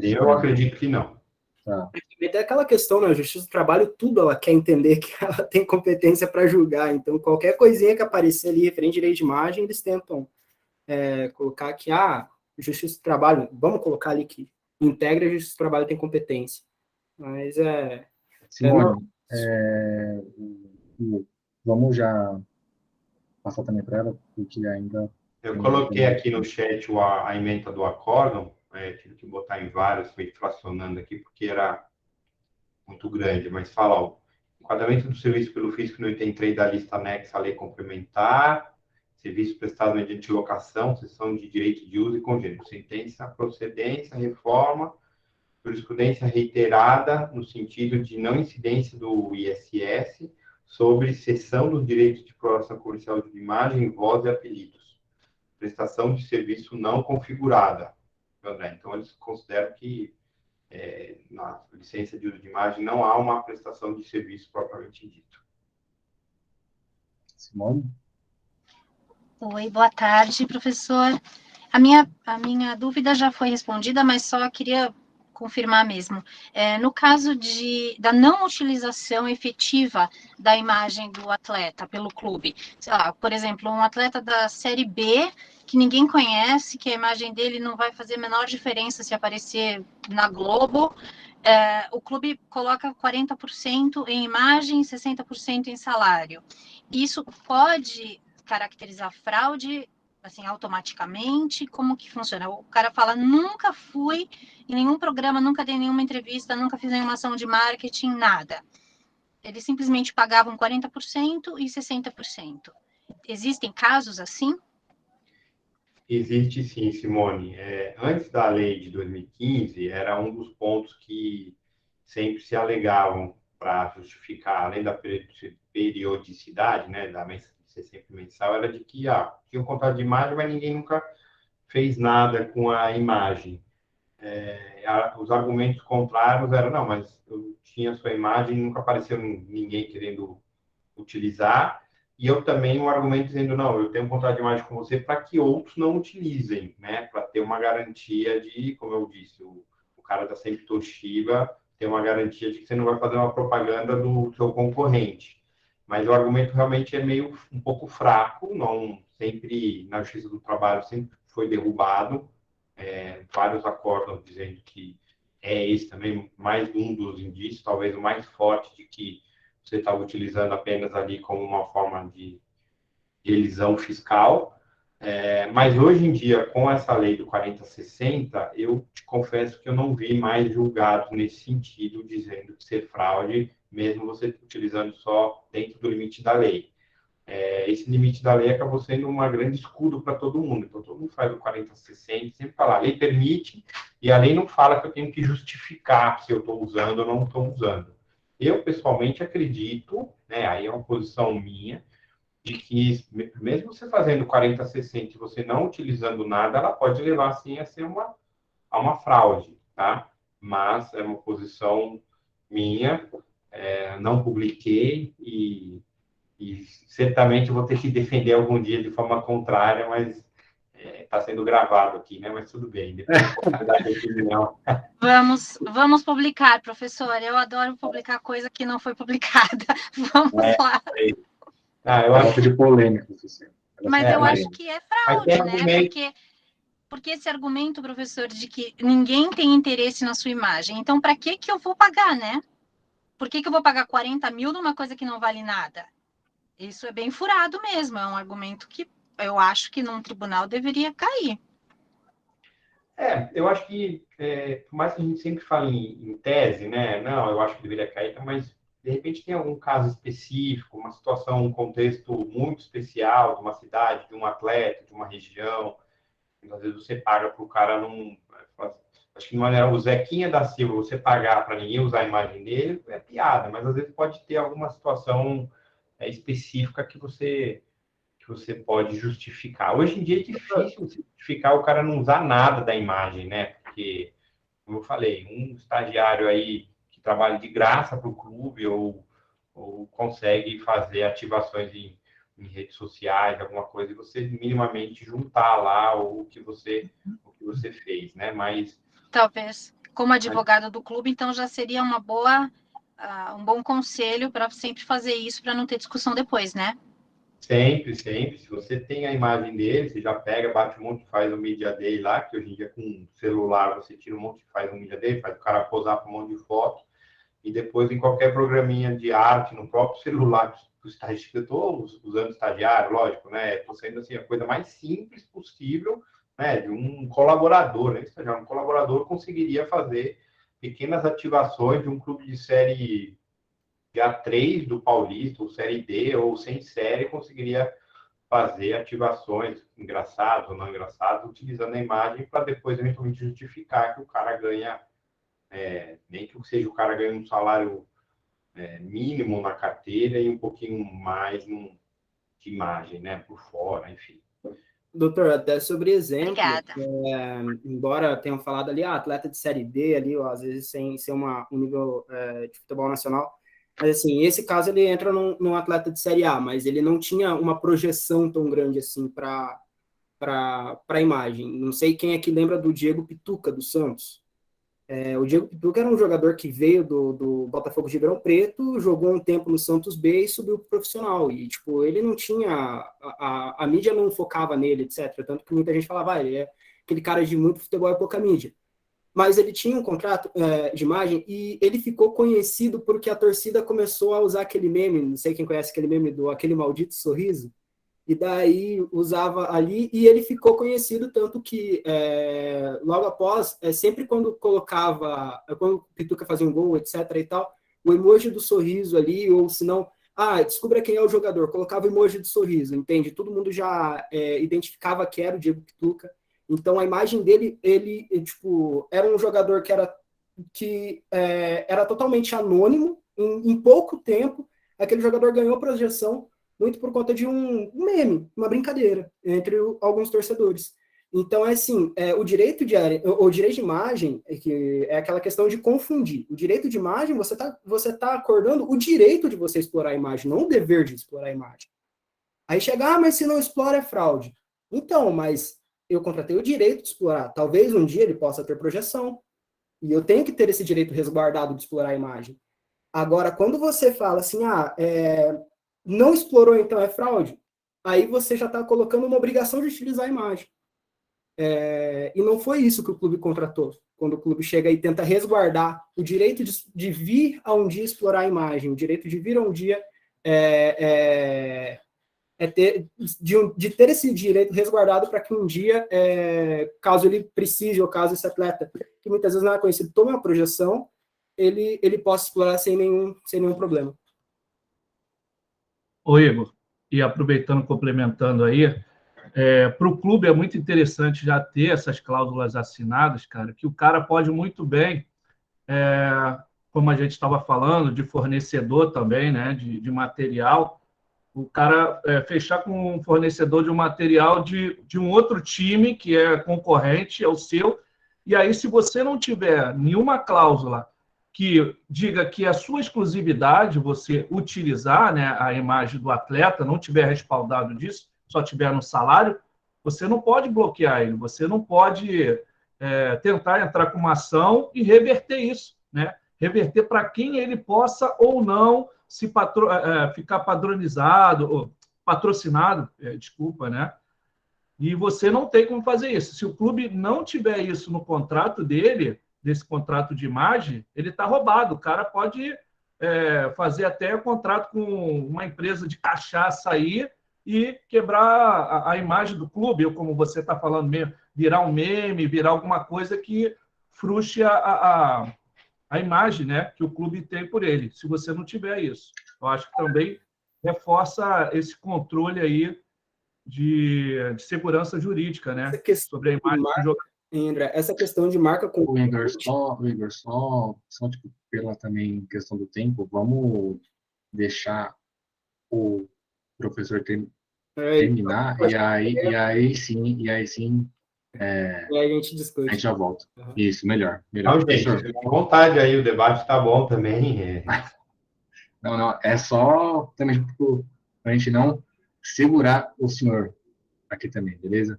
Eu acredito que não. Tá. É aquela questão, né? A Justiça do Trabalho, tudo ela quer entender que ela tem competência para julgar. Então, qualquer coisinha que aparecer ali referente a direito de imagem, eles tentam colocar que, Justiça do Trabalho, vamos colocar ali que integra a Justiça do Trabalho tem competência. Mas Simone, vamos já passar também para ela, porque ainda... Eu coloquei aqui no chat a ementa do acórdão, tive que botar em vários, foi fracionando aqui, porque era muito grande, mas fala, ó, enquadramento do serviço pelo fisco no item 3 da lista anexa à lei complementar, serviço prestado mediante locação, cessão de direito de uso e congênero, sentença, procedência, reforma, jurisprudência reiterada no sentido de não incidência do ISS sobre cessão dos direitos de exploração comercial de imagem, voz e apelidos. Prestação de serviço não configurada. André, então, eles consideram que na licença de uso de imagem não há uma prestação de serviço propriamente dito. Simone? Oi, boa tarde, professor. A minha dúvida já foi respondida, mas só queria confirmar mesmo. No caso da não utilização efetiva da imagem do atleta pelo clube, sei lá, por exemplo, um atleta da Série B, que ninguém conhece, que a imagem dele não vai fazer a menor diferença se aparecer na Globo, o clube coloca 40% em imagem e 60% em salário. Isso pode caracterizar fraude, assim, automaticamente? Como que funciona? O cara fala, nunca fui em nenhum programa, nunca dei nenhuma entrevista, nunca fiz nenhuma ação de marketing, nada. Eles simplesmente pagavam 40% e 60%. Existem casos assim? Existe sim, Simone. Antes da lei de 2015, era um dos pontos que sempre se alegavam para justificar, além da periodicidade, né, de ser sempre mensal, era de que tinha um contrato de imagem, mas ninguém nunca fez nada com a imagem. os argumentos contrários eram, não, mas eu tinha a sua imagem, nunca apareceu ninguém querendo utilizar, e eu também um argumento dizendo, não, eu tenho um contrato de imagem com você para que outros não utilizem, né, para ter uma garantia de, como eu disse, o cara da Sempre Toshiba tem uma garantia de que você não vai fazer uma propaganda do seu concorrente. Mas o argumento realmente é meio um pouco fraco, não sempre, na Justiça do Trabalho, sempre foi derrubado, vários acordam dizendo que esse também mais um dos indícios, talvez o mais forte de que você estava utilizando apenas ali como uma forma de elisão fiscal. Mas hoje em dia, com essa lei do 4060, eu te confesso que eu não vi mais julgados nesse sentido, dizendo que ser fraude, mesmo você utilizando só dentro do limite da lei. Esse limite da lei acabou sendo um grande escudo para todo mundo. Então, todo mundo faz o 4060, sempre fala, a lei permite, e a lei não fala que eu tenho que justificar se eu estou usando ou não estou usando. Eu, pessoalmente, acredito, né, aí é uma posição minha, de que, mesmo você fazendo 4060 e você não utilizando nada, ela pode levar, sim, a ser uma fraude, tá? Mas é uma posição minha, não publiquei e certamente vou ter que defender algum dia de forma contrária, mas está sendo gravado aqui, né? Mas tudo bem, depois eu dar a opinião. Vamos publicar, professor. Eu adoro publicar coisa que não foi publicada. Vamos lá. Eu acho de polêmica, professor. Mas eu acho que é fraude, né? Porque esse argumento, professor, de que ninguém tem interesse na sua imagem. Então, para que eu vou pagar, né? Por que eu vou pagar 40 mil numa coisa que não vale nada? Isso é bem furado mesmo. É um argumento que eu acho que num tribunal deveria cair. Eu acho que, por mais que a gente sempre fale em tese, né? Não, eu acho que deveria cair, mas de repente tem algum caso específico, uma situação, um contexto muito especial de uma cidade, de um atleta, de uma região. Às vezes você paga para o cara não... Acho que de maneira o Zequinha da Silva, você pagar para ninguém usar a imagem dele, é piada, mas às vezes pode ter alguma situação específica que você pode justificar. Hoje em dia é difícil justificar o cara não usar nada da imagem, né? Porque, como eu falei, um estagiário aí que trabalha de graça para o clube ou consegue fazer ativações em redes sociais, alguma coisa, e você minimamente juntar lá o que você fez, né? Mas talvez, como advogado do clube, então já seria um bom conselho para sempre fazer isso, para não ter discussão depois, né? Sempre. Se você tem a imagem dele, você já pega, bate um monte, faz um media day lá, que hoje em dia com celular você tira um monte, faz um media day, faz o cara posar para um monte de foto, e depois em qualquer programinha de arte, no próprio celular do estagiário, eu estou usando estagiário, lógico, né? Estou sendo assim, a coisa mais simples possível, né? De um colaborador, né? Estagiário, um colaborador conseguiria fazer pequenas ativações de um clube de série A3 do Paulista, ou série D, ou sem série, conseguiria fazer ativações engraçadas ou não engraçadas, utilizando a imagem para depois eventualmente justificar que o cara ganha, nem que seja o cara ganhe um salário mínimo na carteira e um pouquinho mais de imagem, né, por fora, enfim. Doutor, até sobre exemplo, embora tenham falado ali, atleta de série D ali, ó, às vezes sem ser um nível de futebol nacional, mas assim, esse caso ele entra num atleta de série A, mas ele não tinha uma projeção tão grande assim para a imagem. Não sei quem é que lembra do Diego Pituca, do Santos. O Diego Pituca era um jogador que veio do Botafogo de Ribeirão Preto, jogou um tempo no Santos B e subiu pro profissional. E, tipo, ele não tinha... A mídia não focava nele, etc. Tanto que muita gente falava, ele é aquele cara de muito futebol e pouca mídia. Mas ele tinha um contrato de imagem e ele ficou conhecido porque a torcida começou a usar aquele meme, não sei quem conhece aquele meme do aquele maldito sorriso, e daí usava ali, e ele ficou conhecido tanto que logo após, sempre quando colocava, quando o Pituca fazia um gol, etc. e tal, o emoji do sorriso ali, ou se não, descubra quem é o jogador, colocava o emoji do sorriso, entende? Todo mundo já identificava que era o Diego Pituca. Então, a imagem dele, ele tipo, era um jogador que era totalmente anônimo. Em pouco tempo, aquele jogador ganhou projeção muito por conta de um meme, uma brincadeira entre alguns torcedores. Então, é assim, o direito de imagem é aquela questão de confundir. O direito de imagem, você tá acordando o direito de você explorar a imagem, não o dever de explorar a imagem. Aí chega, mas se não explora é fraude. Então, mas eu contratei o direito de explorar. Talvez um dia ele possa ter projeção. E eu tenho que ter esse direito resguardado de explorar a imagem. Agora, quando você fala assim, não explorou, então é fraude, aí você já está colocando uma obrigação de utilizar a imagem. E não foi isso que o clube contratou. Quando o clube chega e tenta resguardar o direito de vir a um dia explorar a imagem, o direito de vir a um dia de ter esse direito resguardado para que um dia, caso ele precise, ou caso esse atleta, que muitas vezes não é conhecido, tome uma projeção, ele possa explorar sem nenhum problema. Ô, Igor, e aproveitando, complementando aí, para o clube é muito interessante já ter essas cláusulas assinadas, cara, que o cara pode muito bem, como a gente estava falando, de fornecedor também, né, de material, o cara fechar com um fornecedor de um material de um outro time que é concorrente ao seu, e aí se você não tiver nenhuma cláusula que diga que a sua exclusividade, você utilizar, né, a imagem do atleta, não tiver respaldado disso, só tiver no salário, você não pode bloquear ele, você não pode tentar entrar com uma ação e reverter isso, né? Reverter para quem ele possa ou não se ficar patrocinado, desculpa, né? E você não tem como fazer isso. Se o clube não tiver isso no contrato dele, desse contrato de imagem, ele está roubado. O cara pode fazer até contrato com uma empresa de cachaça aí e quebrar a imagem do clube, ou como você está falando mesmo, virar um meme, virar alguma coisa que frustre a imagem, né, que o clube tem por ele, se você não tiver isso. Eu acho que também reforça esse controle aí de segurança jurídica, né, sobre a imagem do jogador. André, essa questão de marca com O Igor, só tipo, pela também questão do tempo, vamos deixar o professor terminar, e aí sim a gente discute. a gente já volta. Uhum. Isso, melhor. Não, gente, à vontade aí, o debate está bom também. Não, é só também para a gente não segurar o senhor aqui também, beleza?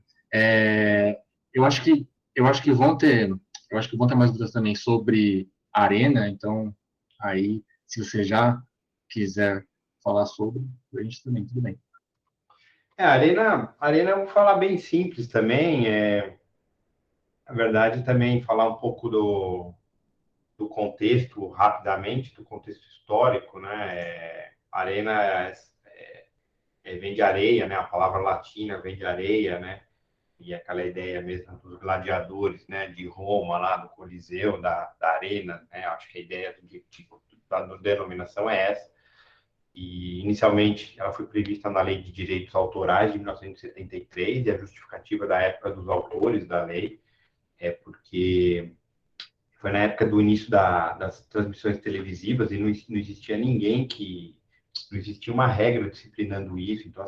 Eu acho que vão ter mais dúvidas também sobre a Arena, então aí, se você já quiser falar sobre, a gente também, tudo bem. A Arena eu vou falar bem simples também, na verdade também falar um pouco do contexto, rapidamente, do contexto histórico, né? Arena vem de areia, né? A palavra latina vem de areia, né? E aquela ideia mesmo dos gladiadores, né? De Roma, lá do Coliseu, da Arena, né? Acho que a ideia da denominação é essa. E, inicialmente, ela foi prevista na Lei de Direitos Autorais de 1973, e a justificativa da época dos autores da lei é porque foi na época do início das transmissões televisivas e não existia ninguém não existia uma regra disciplinando isso. Então,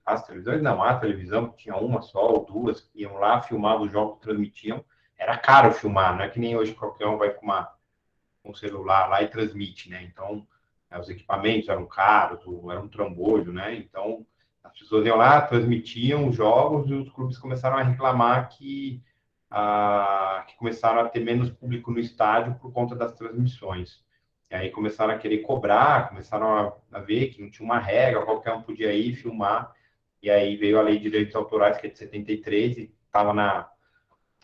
as televisões não, a televisão tinha uma só ou duas, que iam lá, filmavam os jogos, transmitiam. Era caro filmar, não é que nem hoje qualquer um vai com um celular lá e transmite, né? Então, os equipamentos eram caros, era um trambolho, né? Então, as pessoas iam lá, transmitiam os jogos e os clubes começaram a reclamar que começaram a ter menos público no estádio por conta das transmissões. E aí começaram a querer cobrar, começaram a ver que não tinha uma regra, qualquer um podia ir filmar. E aí veio a Lei de Direitos Autorais, que é de 73, e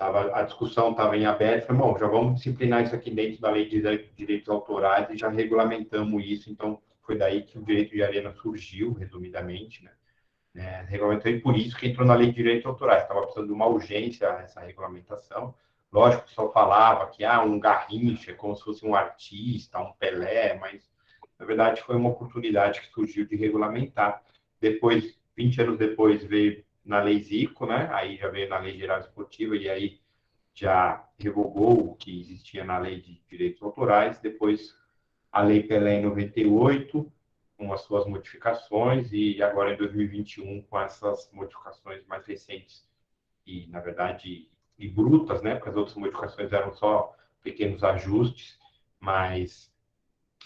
a discussão estava em aberto. Falei, bom, já vamos disciplinar isso aqui dentro da Lei de Direitos Autorais e já regulamentamos isso. Então, foi daí que o direito de arena surgiu, resumidamente, né? Regulamentou, e por isso que entrou na Lei de Direitos Autorais. Estava precisando de uma urgência essa regulamentação. Lógico que só falava que um Garrincha é como se fosse um artista, um Pelé, mas, na verdade, foi uma oportunidade que surgiu de regulamentar. Depois, 20 anos depois, veio na Lei Zico, né? Aí já veio na Lei Geral Esportiva, e aí já revogou o que existia na Lei de Direitos Autorais. Depois, a Lei Pelé em 98, com as suas modificações, e agora em 2021 com essas modificações mais recentes na verdade, e brutas, né? Porque as outras modificações eram só pequenos ajustes, mas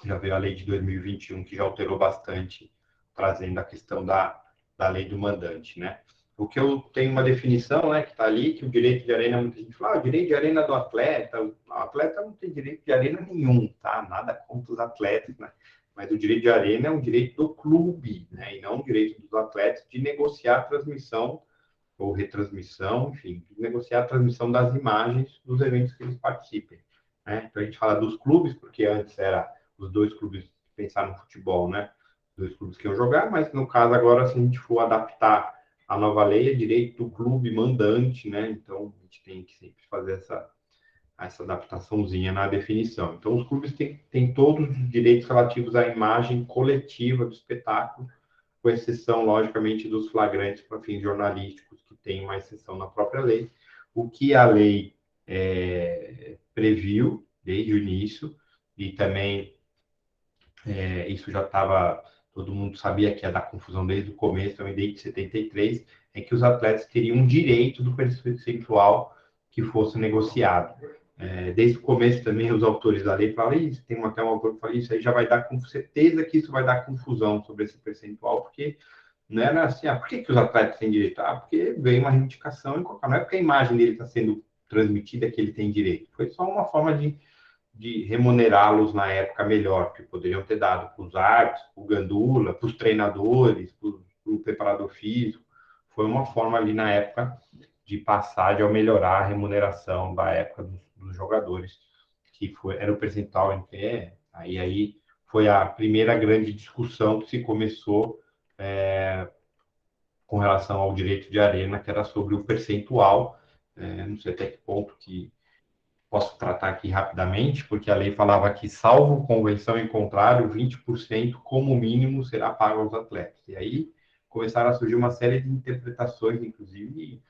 já veio a lei de 2021 que já alterou bastante, trazendo a questão da lei do mandante, né? O que eu tenho uma definição, né, que está ali, que o direito de arena, muita gente fala, o direito de arena do atleta, o atleta não tem direito de arena nenhum, tá? Nada contra os atletas, né? Mas o direito de arena é um direito do clube, né? E não um direito dos atletas de negociar a transmissão ou retransmissão, enfim, de negociar a transmissão das imagens dos eventos que eles participem, né? Então a gente fala dos clubes, porque antes era os dois clubes, pensar no futebol, né? Os dois clubes que iam jogar, mas no caso agora, se a gente for adaptar a nova lei, é direito do clube mandante, né? Então a gente tem que sempre fazer essa adaptaçãozinha na definição. Então, os clubes têm todos os direitos relativos à imagem coletiva do espetáculo, com exceção, logicamente, dos flagrantes para fins jornalísticos, que tem uma exceção na própria lei. O que a lei previu desde o início, e também isso já estava, todo mundo sabia que ia dar confusão desde o começo, também desde 73, é que os atletas teriam um direito do percentual que fosse negociado. Desde o começo também os autores da lei falaram isso, tem até um autor que fala isso aí já vai dar com certeza que isso vai dar confusão sobre esse percentual, porque não era assim, por que os atletas têm direito? Porque veio uma reivindicação, não é porque a imagem dele está sendo transmitida que ele tem direito, foi só uma forma de remunerá-los na época melhor, que poderiam ter dado para os árbitros, para o gandula, para os treinadores, para o preparador físico, foi uma forma ali na época de passar, de melhorar a remuneração da época dos jogadores, que era o percentual em pé. Aí foi a primeira grande discussão que se começou com relação ao direito de arena, que era sobre o percentual. Não sei até que ponto que posso tratar aqui rapidamente, porque a lei falava que, salvo convenção em contrário, 20% como mínimo será pago aos atletas. E aí começaram a surgir uma série de interpretações, inclusive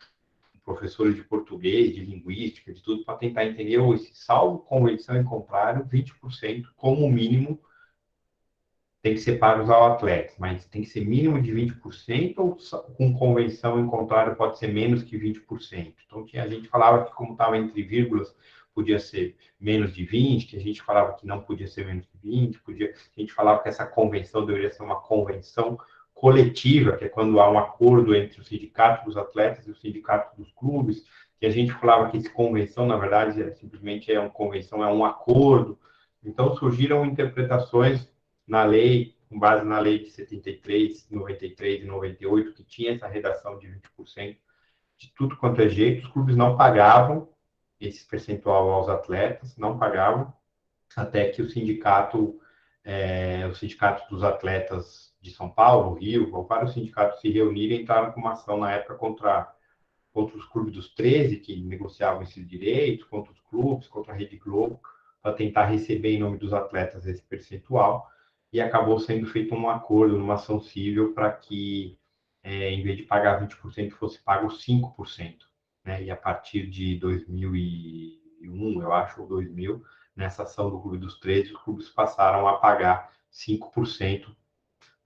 professores de português, de linguística, de tudo, para tentar entender esse salvo convenção em contrário, 20% como mínimo tem que ser pagos ao atleta, mas tem que ser mínimo de 20% ou com convenção em contrário pode ser menos que 20%. Então, a gente falava que como estava entre vírgulas, podia ser menos de 20%, que a gente falava que não podia ser menos de 20%, a gente falava que essa convenção deveria ser uma convenção coletiva, que é quando há um acordo entre o sindicato dos atletas e o sindicato dos clubes, que a gente falava que essa convenção, na verdade, simplesmente é uma convenção, é um acordo. Então, surgiram interpretações na lei, com base na lei de 73, 93 e 98, que tinha essa redação de 20%, de tudo quanto é jeito, os clubes não pagavam esse percentual aos atletas, não pagavam, até que o sindicato dos atletas de São Paulo, Rio, vários sindicatos se reuniram e entraram com uma ação na época contra os clubes dos 13, que negociavam esses direitos, contra os clubes, contra a Rede Globo, para tentar receber em nome dos atletas esse percentual, e acabou sendo feito um acordo numa ação civil para que, em vez de pagar 20%, fosse pago 5%. Né? E a partir de 2001, eu acho, ou 2000, nessa ação do Clube dos 13, os clubes passaram a pagar 5%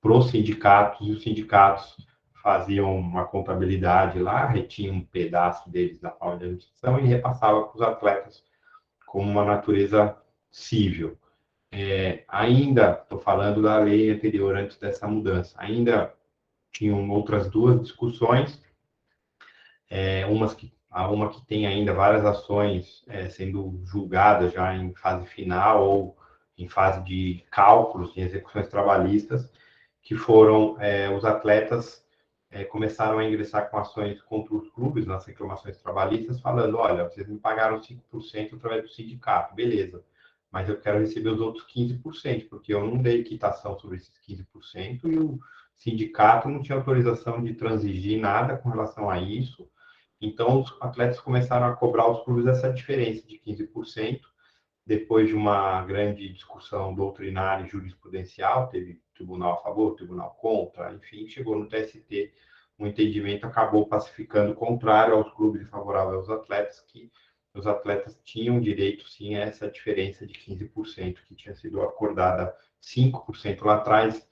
para os sindicatos, e os sindicatos faziam uma contabilidade lá, retinham um pedaço deles da forma de administração e repassava para os atletas como uma natureza civil. Ainda, estou falando da lei anterior, antes dessa mudança, ainda tinham outras duas discussões, uma que tem ainda várias ações sendo julgadas já em fase final ou em fase de cálculos de execuções trabalhistas, que foram os atletas começaram a ingressar com ações contra os clubes nas reclamações trabalhistas, falando, olha, vocês me pagaram 5% através do sindicato, beleza, mas eu quero receber os outros 15%, porque eu não dei quitação sobre esses 15% e o sindicato não tinha autorização de transigir nada com relação a isso. Então, os atletas começaram a cobrar aos clubes essa diferença de 15%, depois de uma grande discussão doutrinária e jurisprudencial, teve tribunal a favor, tribunal contra, enfim, chegou no TST, o entendimento acabou pacificando contrário aos clubes e favorável aos atletas, que os atletas tinham direito, sim, a essa diferença de 15%, que tinha sido acordada 5% lá atrás,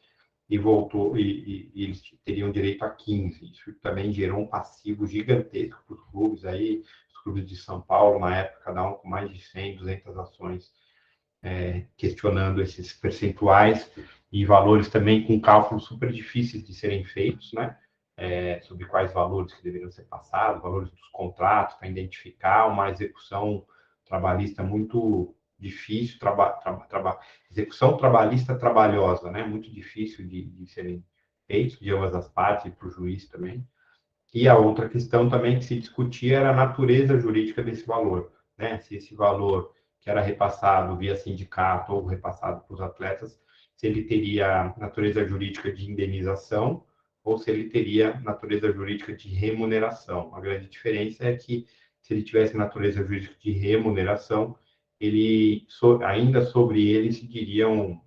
e voltou, e eles teriam direito a 15. Isso também gerou um passivo gigantesco para os clubes aí, os clubes de São Paulo, na época, cada um com mais de 100, 200 ações, questionando esses percentuais e valores também com cálculos super difíceis de serem feitos, né? Sobre quais valores que deveriam ser passados, valores dos contratos, para identificar uma execução trabalhista muito difícil, execução trabalhista trabalhosa, né? Muito difícil de serem feitos de ambas as partes e para o juiz também. E a outra questão também que se discutia era a natureza jurídica desse valor, né? Se esse valor que era repassado via sindicato ou repassado para os atletas, se ele teria natureza jurídica de indenização ou se ele teria natureza jurídica de remuneração. A grande diferença é que, se ele tivesse natureza jurídica de remuneração, ainda sobre ele se diriam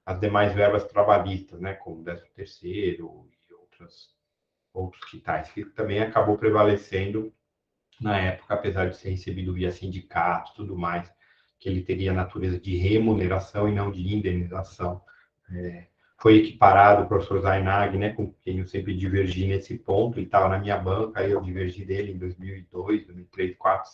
as demais verbas trabalhistas, né, como 13º e outros quitais, que também acabou prevalecendo na época, apesar de ser recebido via sindicato e tudo mais, que ele teria natureza de remuneração e não de indenização. Foi equiparado o professor Zainag, né, com quem eu sempre divergi nesse ponto, ele estava na minha banca, aí eu divergi dele em 2002, 2003, 2004,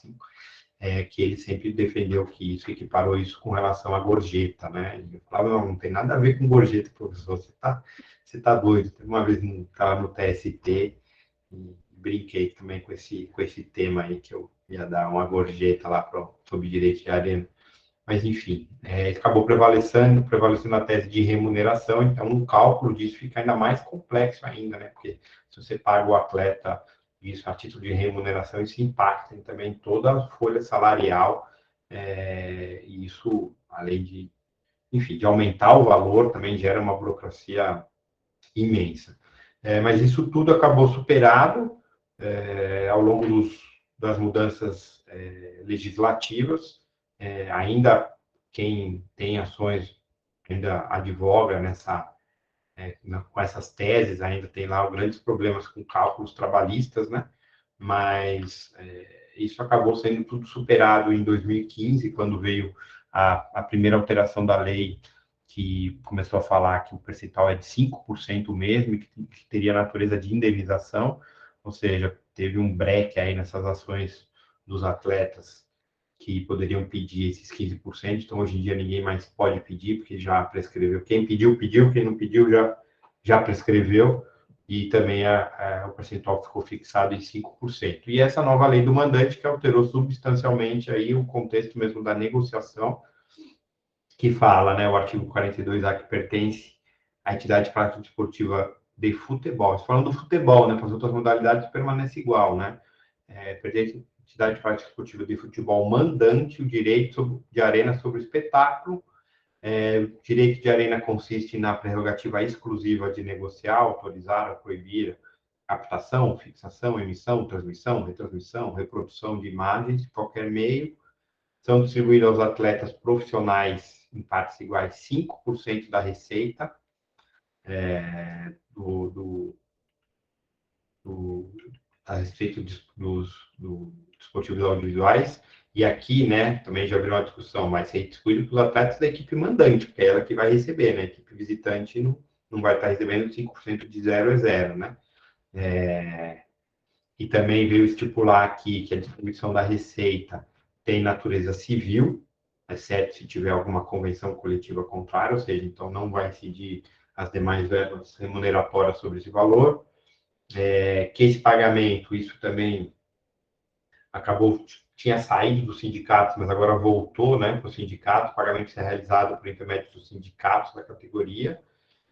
2005, que ele sempre defendeu que isso, equiparou isso com relação à gorjeta, né, e eu falava, não tem nada a ver com gorjeta, professor, você tá doido. Uma vez estava no TST e brinquei também com esse tema aí, que eu ia dar uma gorjeta lá sobre direito de arena. Mas, enfim, acabou prevalecendo a tese de remuneração, então o cálculo disso fica ainda mais complexo ainda, né? Porque se você paga o atleta isso a título de remuneração, isso impacta também toda a folha salarial, e isso, além de, enfim, de aumentar o valor, também gera uma burocracia imensa. Mas isso tudo acabou superado ao longo das mudanças legislativas. Ainda quem tem ações ainda advoga com essas teses, ainda tem lá grandes problemas com cálculos trabalhistas, né? Mas isso acabou sendo tudo superado em 2015, quando veio a primeira alteração da lei, que começou a falar que o percentual é de 5% mesmo, e que teria natureza de indenização, ou seja, teve um break aí nessas ações dos atletas que poderiam pedir esses 15%, então hoje em dia ninguém mais pode pedir, porque já prescreveu. Quem pediu, pediu, quem não pediu já prescreveu, e também o percentual ficou fixado em 5%. E essa nova lei do mandante, que alterou substancialmente aí o contexto mesmo da negociação, que fala, né, o artigo 42A, que pertence à entidade prática desportiva de futebol. Falando do futebol, né, para as outras modalidades permanece igual, né? Pertence à entidade prática desportiva de futebol mandante o direito de arena sobre o espetáculo. O direito de arena consiste na prerrogativa exclusiva de negociar, autorizar ou proibir captação, fixação, emissão, transmissão, retransmissão, reprodução de imagens de qualquer meio. São distribuídos aos atletas profissionais em partes iguais 5% da receita a respeito dos desportivos audiovisuais. E aqui, né, também já virou uma discussão, mas é distribuído para os atletas da equipe mandante, porque é ela que vai receber, né? A equipe visitante não vai estar recebendo 5% de 0 a 0, né? E também veio estipular aqui que a distribuição da receita tem natureza civil, exceto se tiver alguma convenção coletiva contrária, ou seja, então não vai incidir as demais verbas remuneratórias sobre esse valor. Que esse pagamento, isso também tinha saído dos sindicatos, mas agora voltou, né, para o sindicato. O pagamento é realizado por intermédio dos sindicatos da categoria,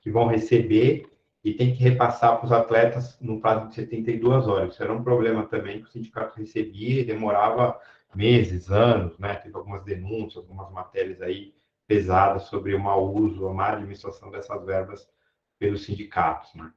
que vão receber e tem que repassar para os atletas no prazo de 72 horas. Isso era um problema também, que o sindicato recebia e demorava meses, anos, né? Teve algumas denúncias, algumas matérias aí pesadas sobre o mau uso, a má administração dessas verbas pelos sindicatos, né?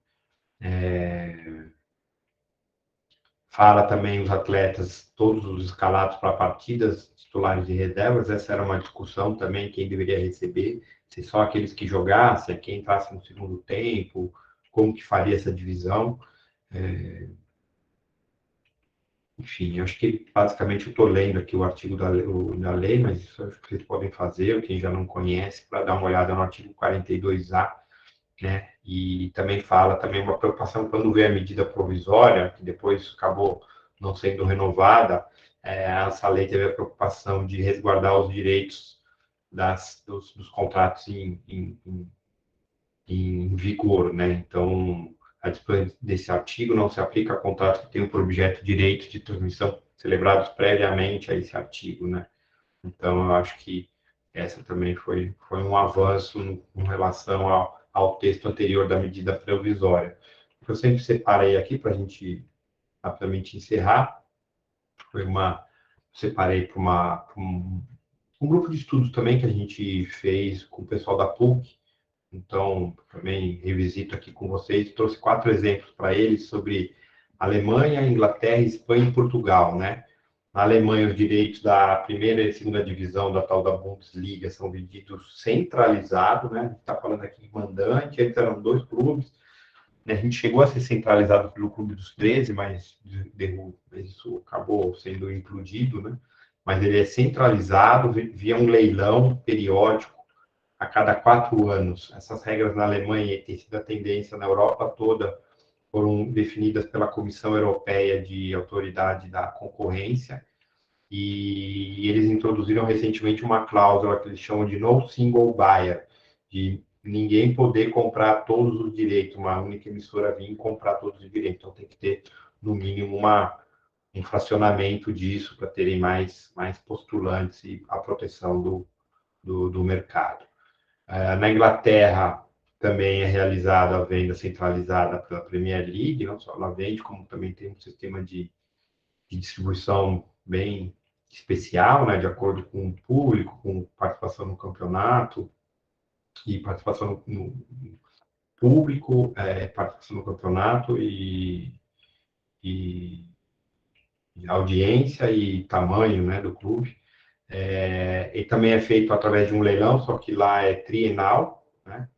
Fala também os atletas, todos os escalados para partidas, titulares e reservas. Essa era uma discussão também, quem deveria receber, se só aqueles que jogassem, quem entrasse no segundo tempo, como que faria essa divisão. Enfim, acho que basicamente eu estou lendo aqui o artigo da lei, mas isso acho que vocês podem fazer, quem já não conhece, para dar uma olhada no artigo 42A, né? E também fala também uma preocupação quando vê a medida provisória, que depois acabou não sendo renovada, essa lei teve a preocupação de resguardar os direitos dos contratos em vigor, né? Então, a disposição desse artigo não se aplica a contratos que tenham por objeto direitos de transmissão celebrados previamente a esse artigo, né? Então, eu acho que essa também foi um avanço em relação ao texto anterior da medida provisória. Eu sempre separei aqui para a gente rapidamente encerrar. Separei para um grupo de estudos também que a gente fez com o pessoal da PUC. Então, também revisito aqui com vocês, trouxe 4 exemplos para eles sobre Alemanha, Inglaterra, Espanha e Portugal, né? Na Alemanha, os direitos da primeira e segunda divisão da tal da Bundesliga são vendidos centralizado, né? A gente está falando aqui em mandante, antes eram 2 clubes, né? A gente chegou a ser centralizado pelo Clube dos 13, mas isso acabou sendo implodido, né? Mas ele é centralizado via um leilão periódico a cada 4 anos. Essas regras na Alemanha têm sido a tendência na Europa toda, foram definidas pela Comissão Europeia de Autoridade da Concorrência, e eles introduziram recentemente uma cláusula que eles chamam de no single buyer, de ninguém poder comprar todos os direitos, uma única emissora vir comprar todos os direitos. Então tem que ter, no mínimo, um fracionamento disso para terem mais postulantes e a proteção do mercado. Na Inglaterra, também é realizada a venda centralizada pela Premier League, não só ela vende, como também tem um sistema de distribuição bem especial, né, de acordo com o público, com participação no campeonato e participação no público, participação no campeonato e audiência e tamanho, né, do clube. E também é feito através de um leilão, só que lá é trienal, né?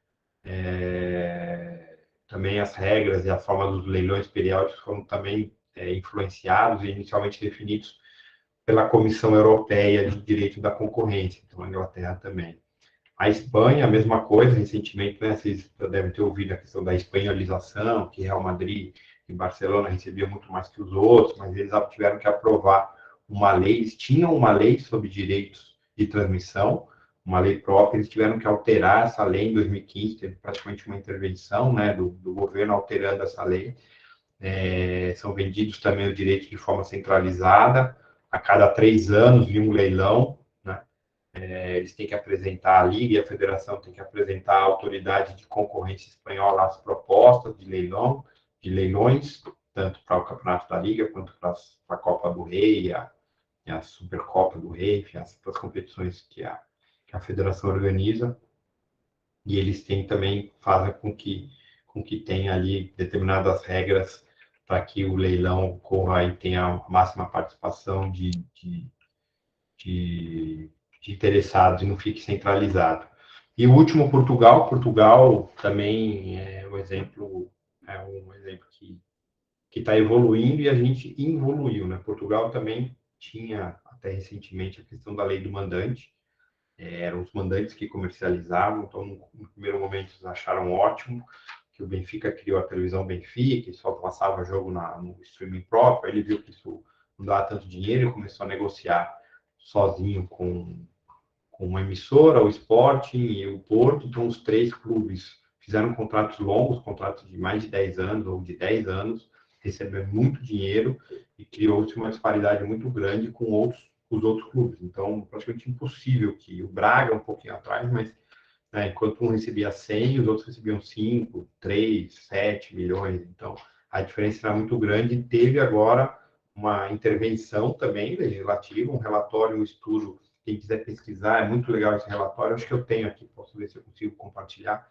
Também as regras e a forma dos leilões periódicos foram também influenciados e inicialmente definidos pela Comissão Europeia de Direito da Concorrência, então a Inglaterra também. A Espanha, a mesma coisa, recentemente, né, vocês devem ter ouvido a questão da espanholização, que Real Madrid e Barcelona recebiam muito mais que os outros, mas eles tiveram que aprovar uma lei, eles tinham uma lei sobre direitos de transmissão, uma lei própria, eles tiveram que alterar essa lei em 2015, teve praticamente uma intervenção, né, do governo alterando essa lei. São vendidos também os direitos de forma centralizada, a cada 3 anos, de um leilão, né? Eles têm que apresentar, a Liga e a Federação têm que apresentar à autoridade de concorrência espanhola as propostas de leilões, tanto para o Campeonato da Liga, quanto para a Copa do Rei, e a Supercopa do Rei, enfim, as competições que a Federação organiza, e eles fazem com que tenha ali determinadas regras para que o leilão ocorra e tenha a máxima participação de interessados e não fique centralizado. E o último, Portugal. Portugal também é um exemplo que está evoluindo e a gente evoluiu, né? Portugal também tinha, até recentemente, a questão da lei do mandante. Eram os mandantes que comercializavam, então, no primeiro momento, eles acharam ótimo que o Benfica criou a televisão Benfica, que só passava jogo no streaming próprio. Ele viu que isso não dava tanto dinheiro e começou a negociar sozinho com uma emissora, o Sporting e o Porto. Então, os 3 clubes fizeram contratos longos, contratos de mais de 10 anos ou de 10 anos, recebendo muito dinheiro e criou-se uma disparidade muito grande com os outros clubes. Então, praticamente impossível que o Braga, um pouquinho atrás, mas enquanto um recebia 100, os outros recebiam 5, 3, 7 milhões. Então, a diferença era muito grande e teve agora uma intervenção também legislativa, um relatório, um estudo. Quem quiser pesquisar, é muito legal esse relatório, acho que eu tenho aqui, posso ver se eu consigo compartilhar,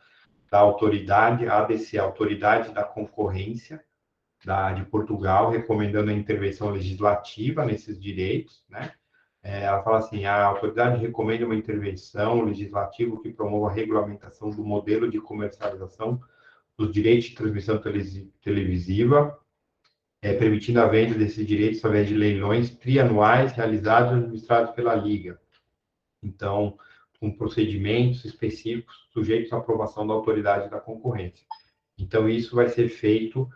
da autoridade, a ADC, a Autoridade da Concorrência de Portugal, recomendando a intervenção legislativa nesses direitos, né? Ela fala assim, a autoridade recomenda uma intervenção legislativa que promova a regulamentação do modelo de comercialização dos direitos de transmissão televisiva, permitindo a venda desses direitos através de leilões trianuais realizados e administrados pela Liga. Então, com procedimentos específicos sujeitos à aprovação da autoridade da concorrência. Então, isso vai ser feito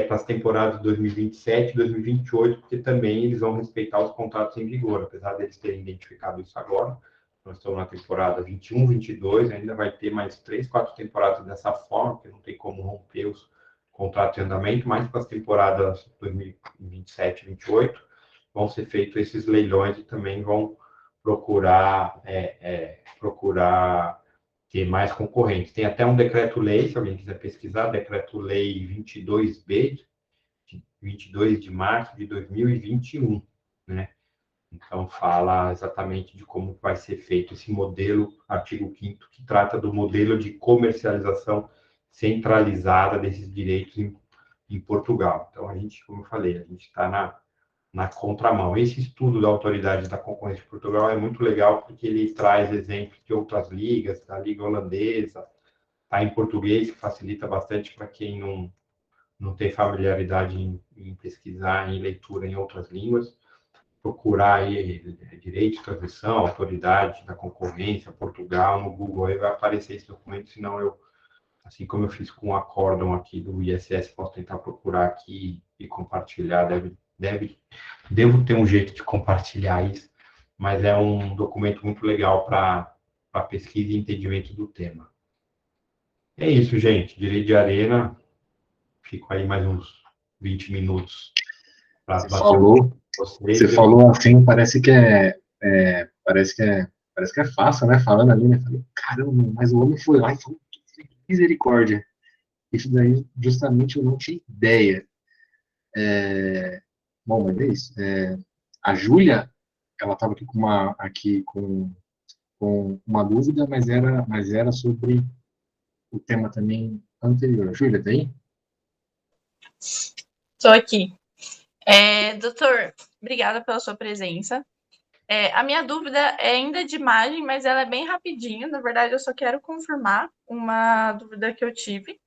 para as temporadas de 2027 e 2028, porque também eles vão respeitar os contratos em vigor, apesar deles terem identificado isso agora. Nós estamos na temporada 21, 22, ainda vai ter mais 3, 4 temporadas dessa forma, porque não tem como romper os contratos em andamento, mas para as temporadas 2027 e 28 vão ser feitos esses leilões e também vão procurar ter mais concorrentes. Tem até um decreto-lei, se alguém quiser pesquisar, decreto-lei 22B, de 22 de março de 2021, né? Então, fala exatamente de como vai ser feito esse modelo, artigo 5º, que trata do modelo de comercialização centralizada desses direitos em Portugal. Então, a gente, como eu falei, a gente está na contramão. Esse estudo da Autoridade da Concorrência de Portugal é muito legal, porque ele traz exemplos de outras ligas, da Liga Holandesa, está em português, que facilita bastante para quem não tem familiaridade em pesquisar, em leitura em outras línguas. Procurar aí direito de transmissão, Autoridade da Concorrência, Portugal, no Google, aí vai aparecer esse documento, senão eu, assim como eu fiz com o acórdão aqui do ISS, posso tentar procurar aqui e compartilhar, devo ter um jeito de compartilhar isso, mas é um documento muito legal para pesquisa e entendimento do tema. É isso, gente. Direito de Arena, fico aí mais uns 20 minutos para bater Você falou assim, parece que é fácil, né? Falando ali, né? Falei, caramba, mas o homem foi lá e falou, misericórdia. Isso daí, justamente, eu não tinha ideia. Bom, mas é isso. A Júlia, ela estava aqui com uma dúvida, mas era sobre o tema também anterior. Júlia, tá aí? Estou aqui. Doutor, obrigada pela sua presença. A minha dúvida é ainda de imagem, mas ela é bem rapidinho. Na verdade, eu só quero confirmar uma dúvida que eu tive.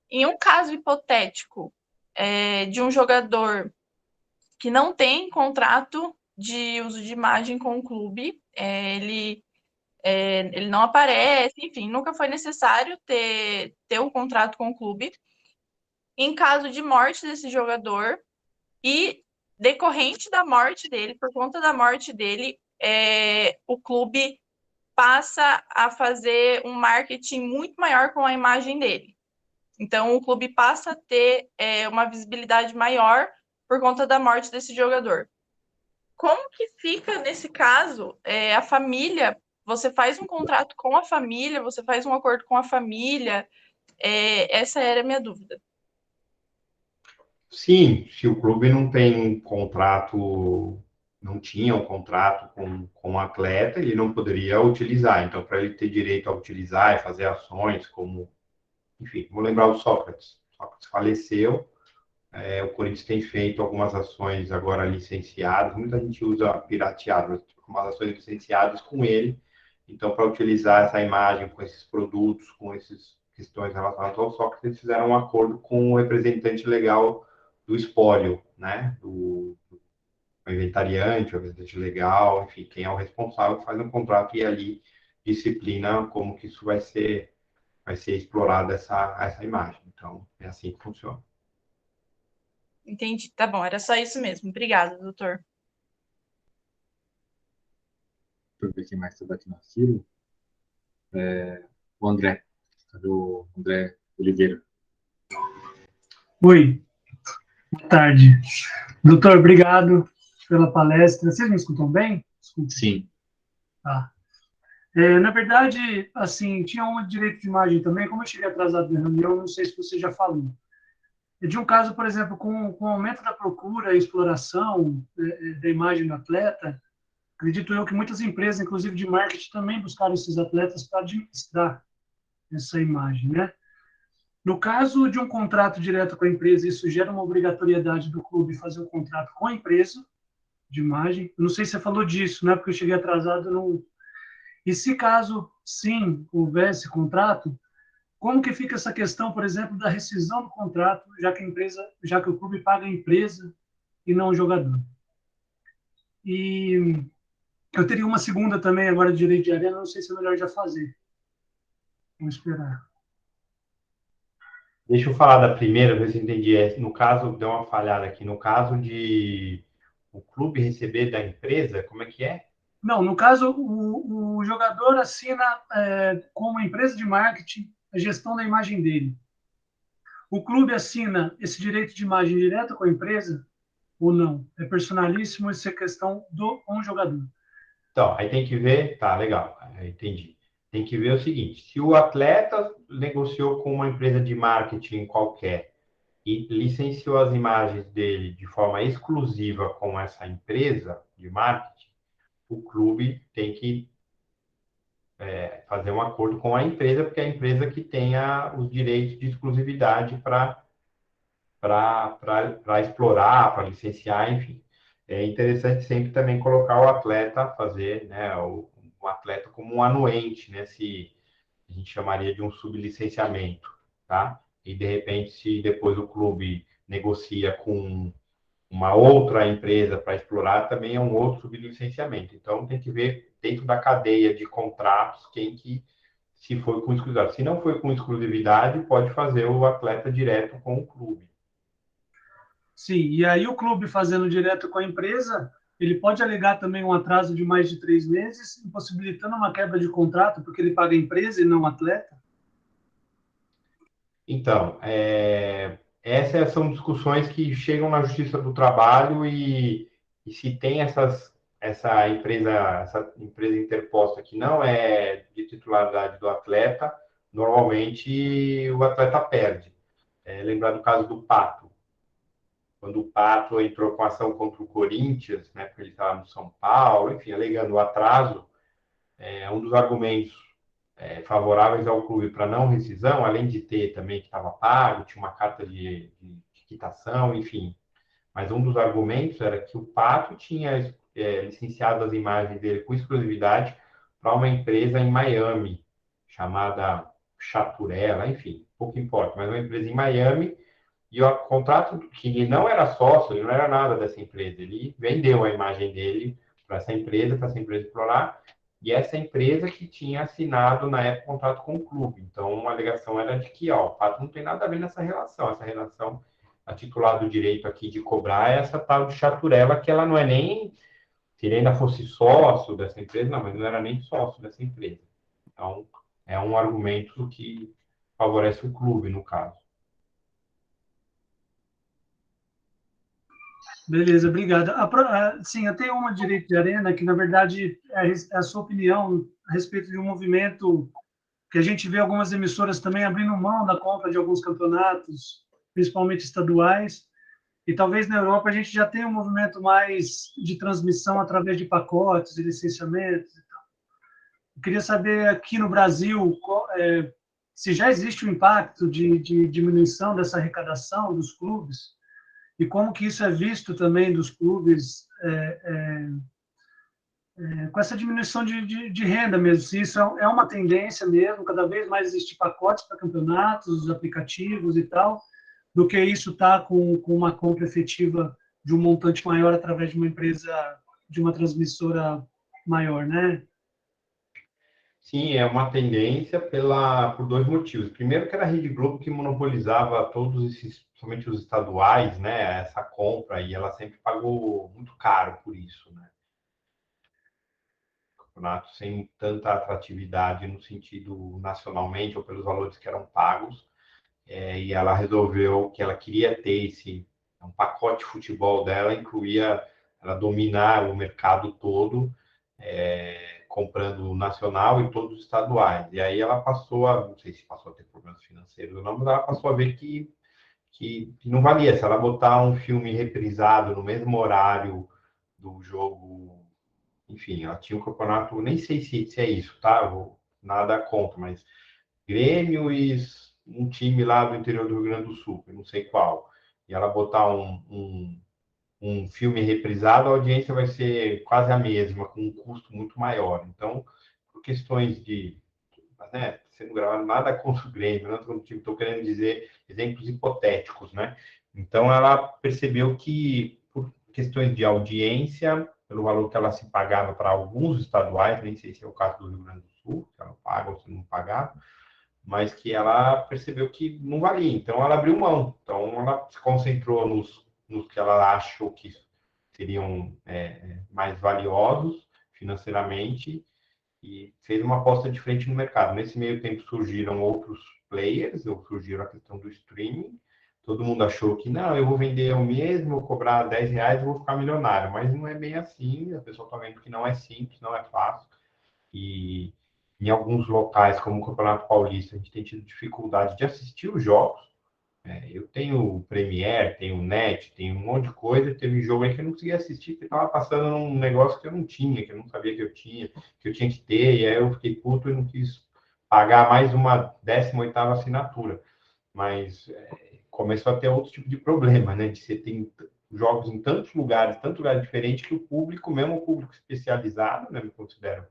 Em um caso hipotético de um jogador que não tem contrato de uso de imagem com o clube, ele não aparece, enfim, nunca foi necessário ter um contrato com o clube. Em caso de morte desse jogador e decorrente da morte dele, por conta da morte dele, o clube passa a fazer um marketing muito maior com a imagem dele. Então, o clube passa a ter uma visibilidade maior por conta da morte desse jogador. Como que fica, nesse caso, a família? Você faz um contrato com a família, você faz um acordo com a família? Essa era a minha dúvida. Sim, se o clube não tem um contrato, não tinha um contrato com o atleta, ele não poderia utilizar. Então, para ele ter direito a utilizar e fazer ações como... Enfim, vou lembrar o Sócrates. Sócrates faleceu, o Corinthians tem feito algumas ações agora licenciadas, muita gente usa pirateado, mas algumas ações licenciadas com ele. Então, para utilizar essa imagem com esses produtos, com essas questões relacionadas ao Sócrates, eles fizeram um acordo com o representante legal do espólio, né? Do inventariante, o representante legal, enfim, quem é o responsável faz um contrato e ali disciplina como que isso vai ser explorada essa imagem. Então, é assim que funciona. Entendi, tá bom, era só isso mesmo. Obrigada, doutor. Deixa eu ver quem mais está aqui na fila. O André. Cadê o André Oliveira? Oi, boa tarde. Doutor, obrigado pela palestra. Vocês me escutam bem? Desculpa. Sim. Tá. Na verdade, assim, tinha um direito de imagem também, como eu cheguei atrasado na reunião, não sei se você já falou. De um caso, por exemplo, com o aumento da procura e exploração da imagem do atleta, acredito eu que muitas empresas, inclusive de marketing, também buscaram esses atletas para administrar essa imagem, né? No caso de um contrato direto com a empresa, isso gera uma obrigatoriedade do clube fazer um contrato com a empresa de imagem. Eu não sei se você falou disso, né? Porque eu cheguei atrasado. Não... E se caso, sim, houvesse contrato, como que fica essa questão, por exemplo, da rescisão do contrato, já que o clube paga a empresa e não o jogador? E Eu teria uma segunda também agora de direito de arena, não sei se é melhor já fazer. Vamos esperar. Deixa eu falar da primeira, ver se eu entendi. No caso, deu uma falhada aqui. No caso de o clube receber da empresa, como é que é? Não, no caso, o jogador assina com uma empresa de marketing a gestão da imagem dele. O clube assina esse direito de imagem direto com a empresa ou não? É personalíssimo, isso é questão do um jogador. Então, aí tem que ver, tá, legal, entendi. Tem que ver o seguinte, se o atleta negociou com uma empresa de marketing qualquer e licenciou as imagens dele de forma exclusiva com essa empresa de marketing, o clube tem que fazer um acordo com a empresa, porque é a empresa que tenha os direitos de exclusividade para explorar, para licenciar, enfim. É interessante sempre também colocar o atleta, fazer, né, o atleta como um anuente, né, se a gente chamaria de um sublicenciamento, tá? E, de repente, se depois o clube negocia com uma outra empresa para explorar, também é um outro sublicenciamento. Então, tem que ver dentro da cadeia de contratos quem que, se foi com exclusividade. Se não foi com exclusividade, pode fazer o atleta direto com o clube. Sim, e aí o clube fazendo direto com a empresa, ele pode alegar também um atraso de mais de 3 meses, impossibilitando uma quebra de contrato, porque ele paga a empresa e não o atleta? Então, essas são discussões que chegam na Justiça do Trabalho e se tem essa empresa interposta que não é de titularidade do atleta, normalmente o atleta perde. Lembrar do caso do Pato. Quando o Pato entrou com ação contra o Corinthians, né, porque ele estava no São Paulo, enfim, alegando o atraso, um dos argumentos favoráveis ao clube para não rescisão, além de ter também que estava pago, tinha uma carta de quitação, enfim. Mas um dos argumentos era que o Pato tinha licenciado as imagens dele com exclusividade para uma empresa em Miami, chamada Chaturela, enfim, pouco importa, mas uma empresa em Miami, e o contrato que ele não era sócio, ele não era nada dessa empresa, ele vendeu a imagem dele para essa empresa explorar, e essa empresa que tinha assinado, na época, contrato com o clube. Então, a alegação era de que o Pato não tem nada a ver nessa relação. Essa relação, a titular do direito aqui de cobrar é essa tal de Chaturela, que ela não é nem... Se ele ainda fosse sócio dessa empresa, não, mas não era nem sócio dessa empresa. Então, é um argumento que favorece o clube, no caso. Beleza, obrigado. Sim, eu tenho uma de direito de arena que, na verdade, é a sua opinião a respeito de um movimento que a gente vê algumas emissoras também abrindo mão da compra de alguns campeonatos, principalmente estaduais, e talvez na Europa a gente já tenha um movimento mais de transmissão através de pacotes, de licenciamentos e tal. Eu queria saber aqui no Brasil se já existe um impacto de diminuição dessa arrecadação dos clubes, e como que isso é visto também dos clubes com essa diminuição de renda mesmo, se isso é uma tendência mesmo, cada vez mais existem pacotes para campeonatos, aplicativos e tal, do que isso está com uma compra efetiva de um montante maior através de uma empresa, de uma transmissora maior, né? Sim, é uma tendência por dois motivos. Primeiro, que era a Rede Globo que monopolizava todos esses, somente os estaduais, né, essa compra, e ela sempre pagou muito caro por isso, né? Campeonato sem tanta atratividade no sentido nacionalmente ou pelos valores que eram pagos, e ela resolveu que ela queria ter um pacote de futebol dela, incluía ela dominar o mercado todo, comprando o nacional e todos os estaduais. E aí ela passou não sei se passou a ter problemas financeiros ou não, mas ela passou a ver que não valia. Se ela botar um filme reprisado no mesmo horário do jogo, enfim, ela tinha um campeonato, nem sei se é isso, tá? Nada contra, mas Grêmio e um time lá do interior do Rio Grande do Sul, eu não sei qual, e ela botar um filme reprisado, a audiência vai ser quase a mesma, com um custo muito maior. Então, por questões de... né, sendo gravado nada contra o Grêmio, não estou querendo dizer exemplos hipotéticos, né? Então, ela percebeu que, por questões de audiência, pelo valor que ela se pagava para alguns estaduais, nem sei se é o caso do Rio Grande do Sul, se ela paga ou se não pagava, mas que ela percebeu que não valia, então ela abriu mão. Então ela se concentrou nos que ela achou que seriam mais valiosos financeiramente e fez uma aposta diferente no mercado. Nesse meio tempo surgiram outros players, ou surgiram a questão do streaming. Todo mundo achou que, não, eu vou vender eu mesmo, vou cobrar R$10 e vou ficar milionário. Mas não é bem assim, a pessoa está vendo que não é simples, não é fácil. E em alguns locais, como o Campeonato Paulista, a gente tem tido dificuldade de assistir os jogos. Eu tenho o Premiere, tenho o Net, tenho um monte de coisa. Teve jogo aí que eu não conseguia assistir, porque estava passando um negócio que eu não tinha, que eu não sabia que eu tinha que ter, e aí eu fiquei puto e não quis pagar mais uma 18ª assinatura. Mas começou a ter outro tipo de problema, né? De você ter jogos em tantos lugares diferentes, que o público, mesmo o público especializado, né? Me considero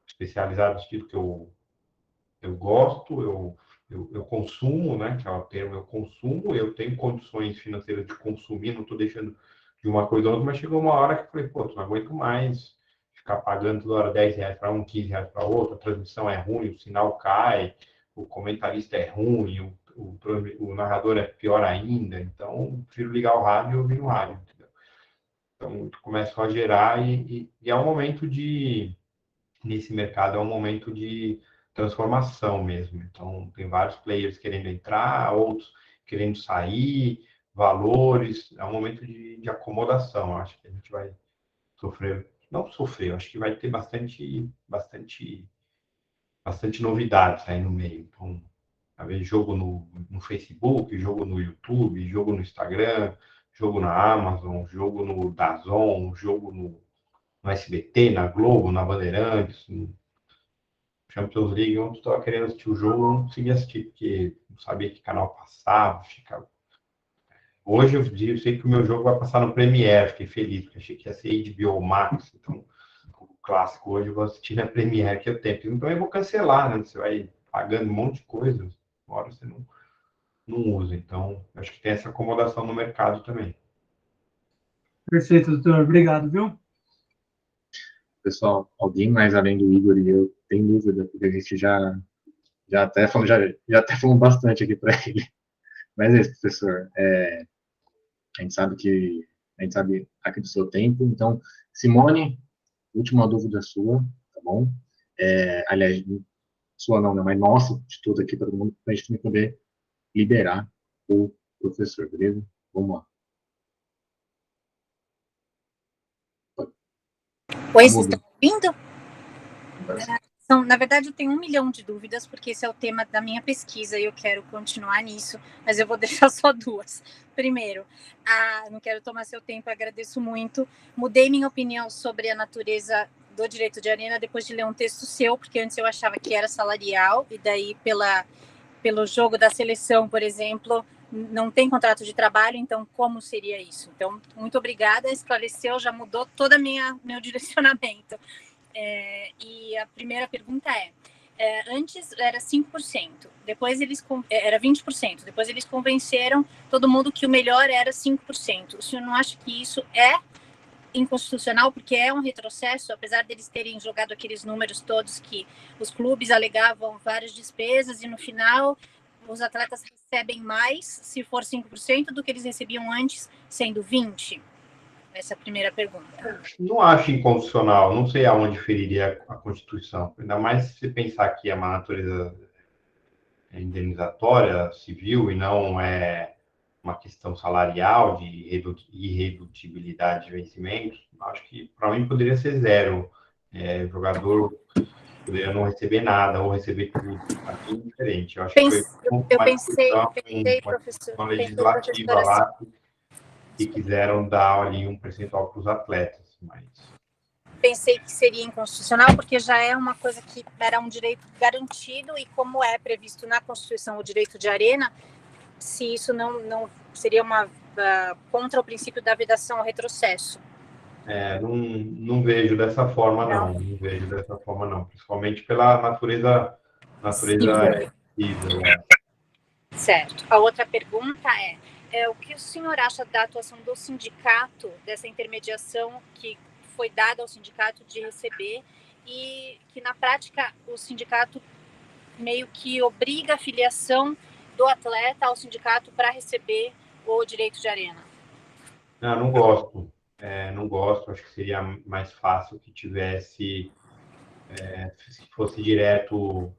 especializado no estilo que eu gosto, eu consumo, né? Que é o termo, eu consumo, eu tenho condições financeiras de consumir, não estou deixando de uma coisa ou outra, mas chegou uma hora que eu falei, pô, não aguento mais ficar pagando toda hora R$10 para um, R$15 para outro, a transmissão é ruim, o sinal cai, o comentarista é ruim, o narrador é pior ainda, então prefiro ligar o rádio e ouvir no rádio, entendeu? Então começam a gerar e é um momento nesse mercado é um momento de transformação mesmo. Então, tem vários players querendo entrar, outros querendo sair, valores. É um momento de acomodação. Acho que a gente vai sofrer, não sofrer, acho que vai ter bastante novidades aí no meio. Então, haver jogo no Facebook, jogo no YouTube, jogo no Instagram, jogo na Amazon, jogo no DAZN, jogo no SBT, na Globo, na Bandeirantes, no Champions League. Ontem eu estava querendo assistir o jogo, eu não conseguia assistir, porque não sabia que canal passava. Hoje eu sei que o meu jogo vai passar no Premiere, fiquei feliz, porque achei que ia ser HBO Max, então o clássico hoje eu vou assistir na Premiere, que eu tenho. Então eu vou cancelar, né? Você vai pagando um monte de coisa, uma hora você não usa. Então, acho que tem essa acomodação no mercado também. Perfeito, doutor. Obrigado, viu? Pessoal, alguém mais além do Igor e eu tem dúvida, porque a gente já até falou bastante aqui para ele. Mas é isso, professor. A gente sabe aqui do seu tempo. Então, Simone, última dúvida sua, tá bom? Aliás, sua não, mas nossa, de tudo aqui, todo mundo, para a gente poder liberar o professor, beleza? Vamos lá. Oi, vocês estão ouvindo? Na verdade, eu tenho 1 milhão de dúvidas, porque esse é o tema da minha pesquisa e eu quero continuar nisso, mas eu vou deixar só 2. Primeiro, não quero tomar seu tempo, agradeço muito. Mudei minha opinião sobre a natureza do direito de arena depois de ler um texto seu, porque antes eu achava que era salarial, e daí pelo jogo da seleção, por exemplo, não tem contrato de trabalho, então como seria isso? Então, muito obrigada, esclareceu, já mudou todo meu direcionamento. E a primeira pergunta antes era 5%, depois era 20%, depois eles convenceram todo mundo que o melhor era 5%. O senhor não acha que isso é inconstitucional, porque é um retrocesso, apesar deles terem jogado aqueles números todos que os clubes alegavam várias despesas e no final os atletas recebem mais, se for 5%, do que eles recebiam antes, sendo 20%? Essa é a primeira pergunta. Não acho inconstitucional, não sei aonde feriria a Constituição. Ainda mais se você pensar que é uma natureza indenizatória, civil, e não é uma questão salarial de irredutibilidade de vencimentos. Acho que, para mim, poderia ser 0. O jogador poderia não receber nada ou receber tudo. Aqui é diferente. Eu acho que foi uma legislativa lá que quiseram dar ali um percentual para os atletas, mas... Pensei que seria inconstitucional, porque já é uma coisa que era um direito garantido, e como é previsto na Constituição o direito de arena, se isso não seria contra o princípio da vedação ao retrocesso. Não vejo dessa forma, não. Não vejo dessa forma, não. Principalmente pela natureza civil. Certo. A outra pergunta o que o senhor acha da atuação do sindicato, dessa intermediação que foi dada ao sindicato de receber e que, na prática, o sindicato meio que obriga a filiação do atleta ao sindicato para receber o direito de arena? Não gosto. Não gosto. Acho que seria mais fácil que tivesse, se fosse direto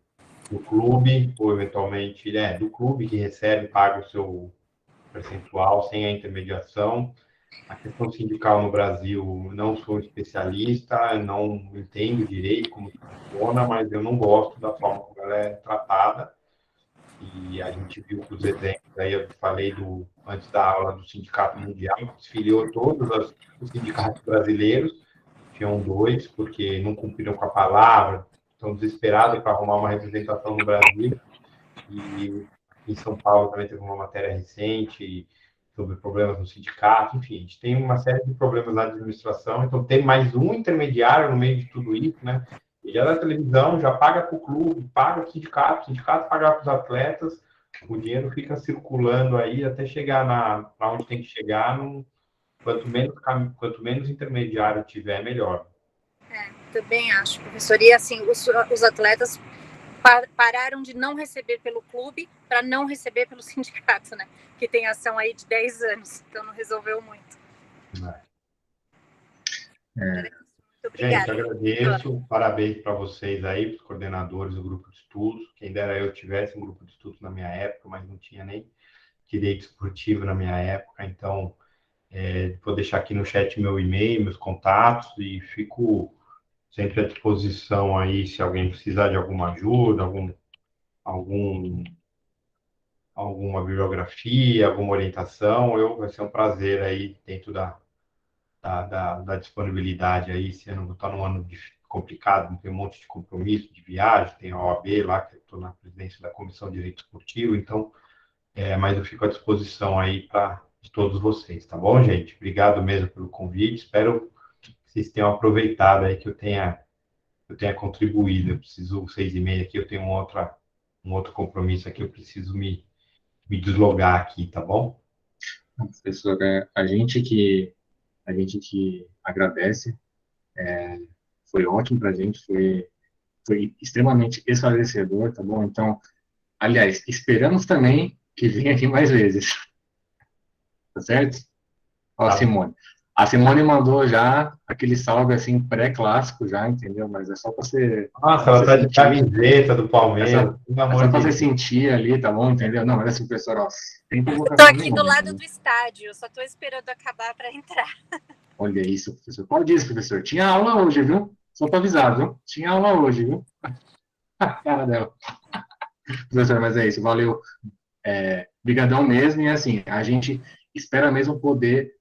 do clube, ou eventualmente do clube que recebe, paga o seu percentual sem a intermediação. A questão sindical no Brasil, não sou especialista, não entendo direito como funciona, mas eu não gosto da forma como ela é tratada. E a gente viu que os exemplos, aí eu falei antes da aula do Sindicato Mundial, que desfiliou todos os sindicatos brasileiros, tinham 2, porque não cumpriram com a palavra, estão desesperados para arrumar uma representação no Brasil. E em São Paulo também teve uma matéria recente sobre problemas no sindicato. Enfim, a gente tem uma série de problemas na administração, então tem mais um intermediário no meio de tudo isso, né? Ele é da televisão, já paga para o clube, paga para o sindicato paga para os atletas, o dinheiro fica circulando aí até chegar para onde tem que chegar. Quanto menos intermediário tiver, melhor. Também acho, professor. E assim, os atletas pararam de não receber pelo clube para não receber pelo sindicato, né? Que tem ação aí de 10 anos, então não resolveu muito. Muito obrigada. Gente, agradeço, parabéns para vocês aí, para os coordenadores do grupo de estudos. Quem dera eu tivesse um grupo de estudos na minha época, mas não tinha nem direito esportivo na minha época, então vou deixar aqui no chat meu e-mail, meus contatos, e fico sempre à disposição aí, se alguém precisar de alguma ajuda, alguma bibliografia, alguma orientação, vai ser um prazer aí, dentro da disponibilidade aí. Esse ano está num ano complicado, tem um monte de compromisso, de viagem, tem a OAB lá, que eu estou na presidência da Comissão de Direito Esportivo, então, mas eu fico à disposição aí de todos vocês, tá bom, gente? Obrigado mesmo pelo convite, espero que vocês tenham aproveitado aí, que eu tenha contribuído. Eu preciso 6h30 aqui, eu tenho um outro compromisso aqui, eu preciso me deslogar aqui, tá bom? Professor, a gente que agradece, foi ótimo para a gente, foi extremamente esclarecedor, tá bom? Então, aliás, esperamos também que venha aqui mais vezes, tá certo? Ó, Tá. Simone. A Simone mandou já aquele salve, assim, pré-clássico já, entendeu? Mas é só para você... Nossa, ela tá de camiseta do Palmeiras, pelo É amor só de pra você Deus. sentir ali, tá bom? Entendeu? Não, olha assim, professor, ó, tem Eu tô provocação aqui nenhuma, do lado entendeu? do estádio, só tô esperando acabar para entrar. Olha isso, professor. Qual disso, professor? Tinha aula hoje, viu? Só pra avisar, viu? Tinha aula hoje, viu? Cara dela. Professor, mas é isso, valeu. Brigadão mesmo, e assim, a gente espera mesmo poder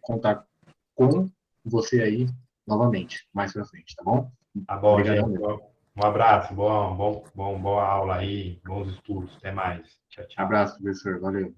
contar com você aí novamente, mais pra frente, tá bom? Tá bom, Obrigadão gente. mesmo. Um abraço, boa aula aí, bons estudos. Até mais. Tchau, tchau. Abraço, professor. Valeu.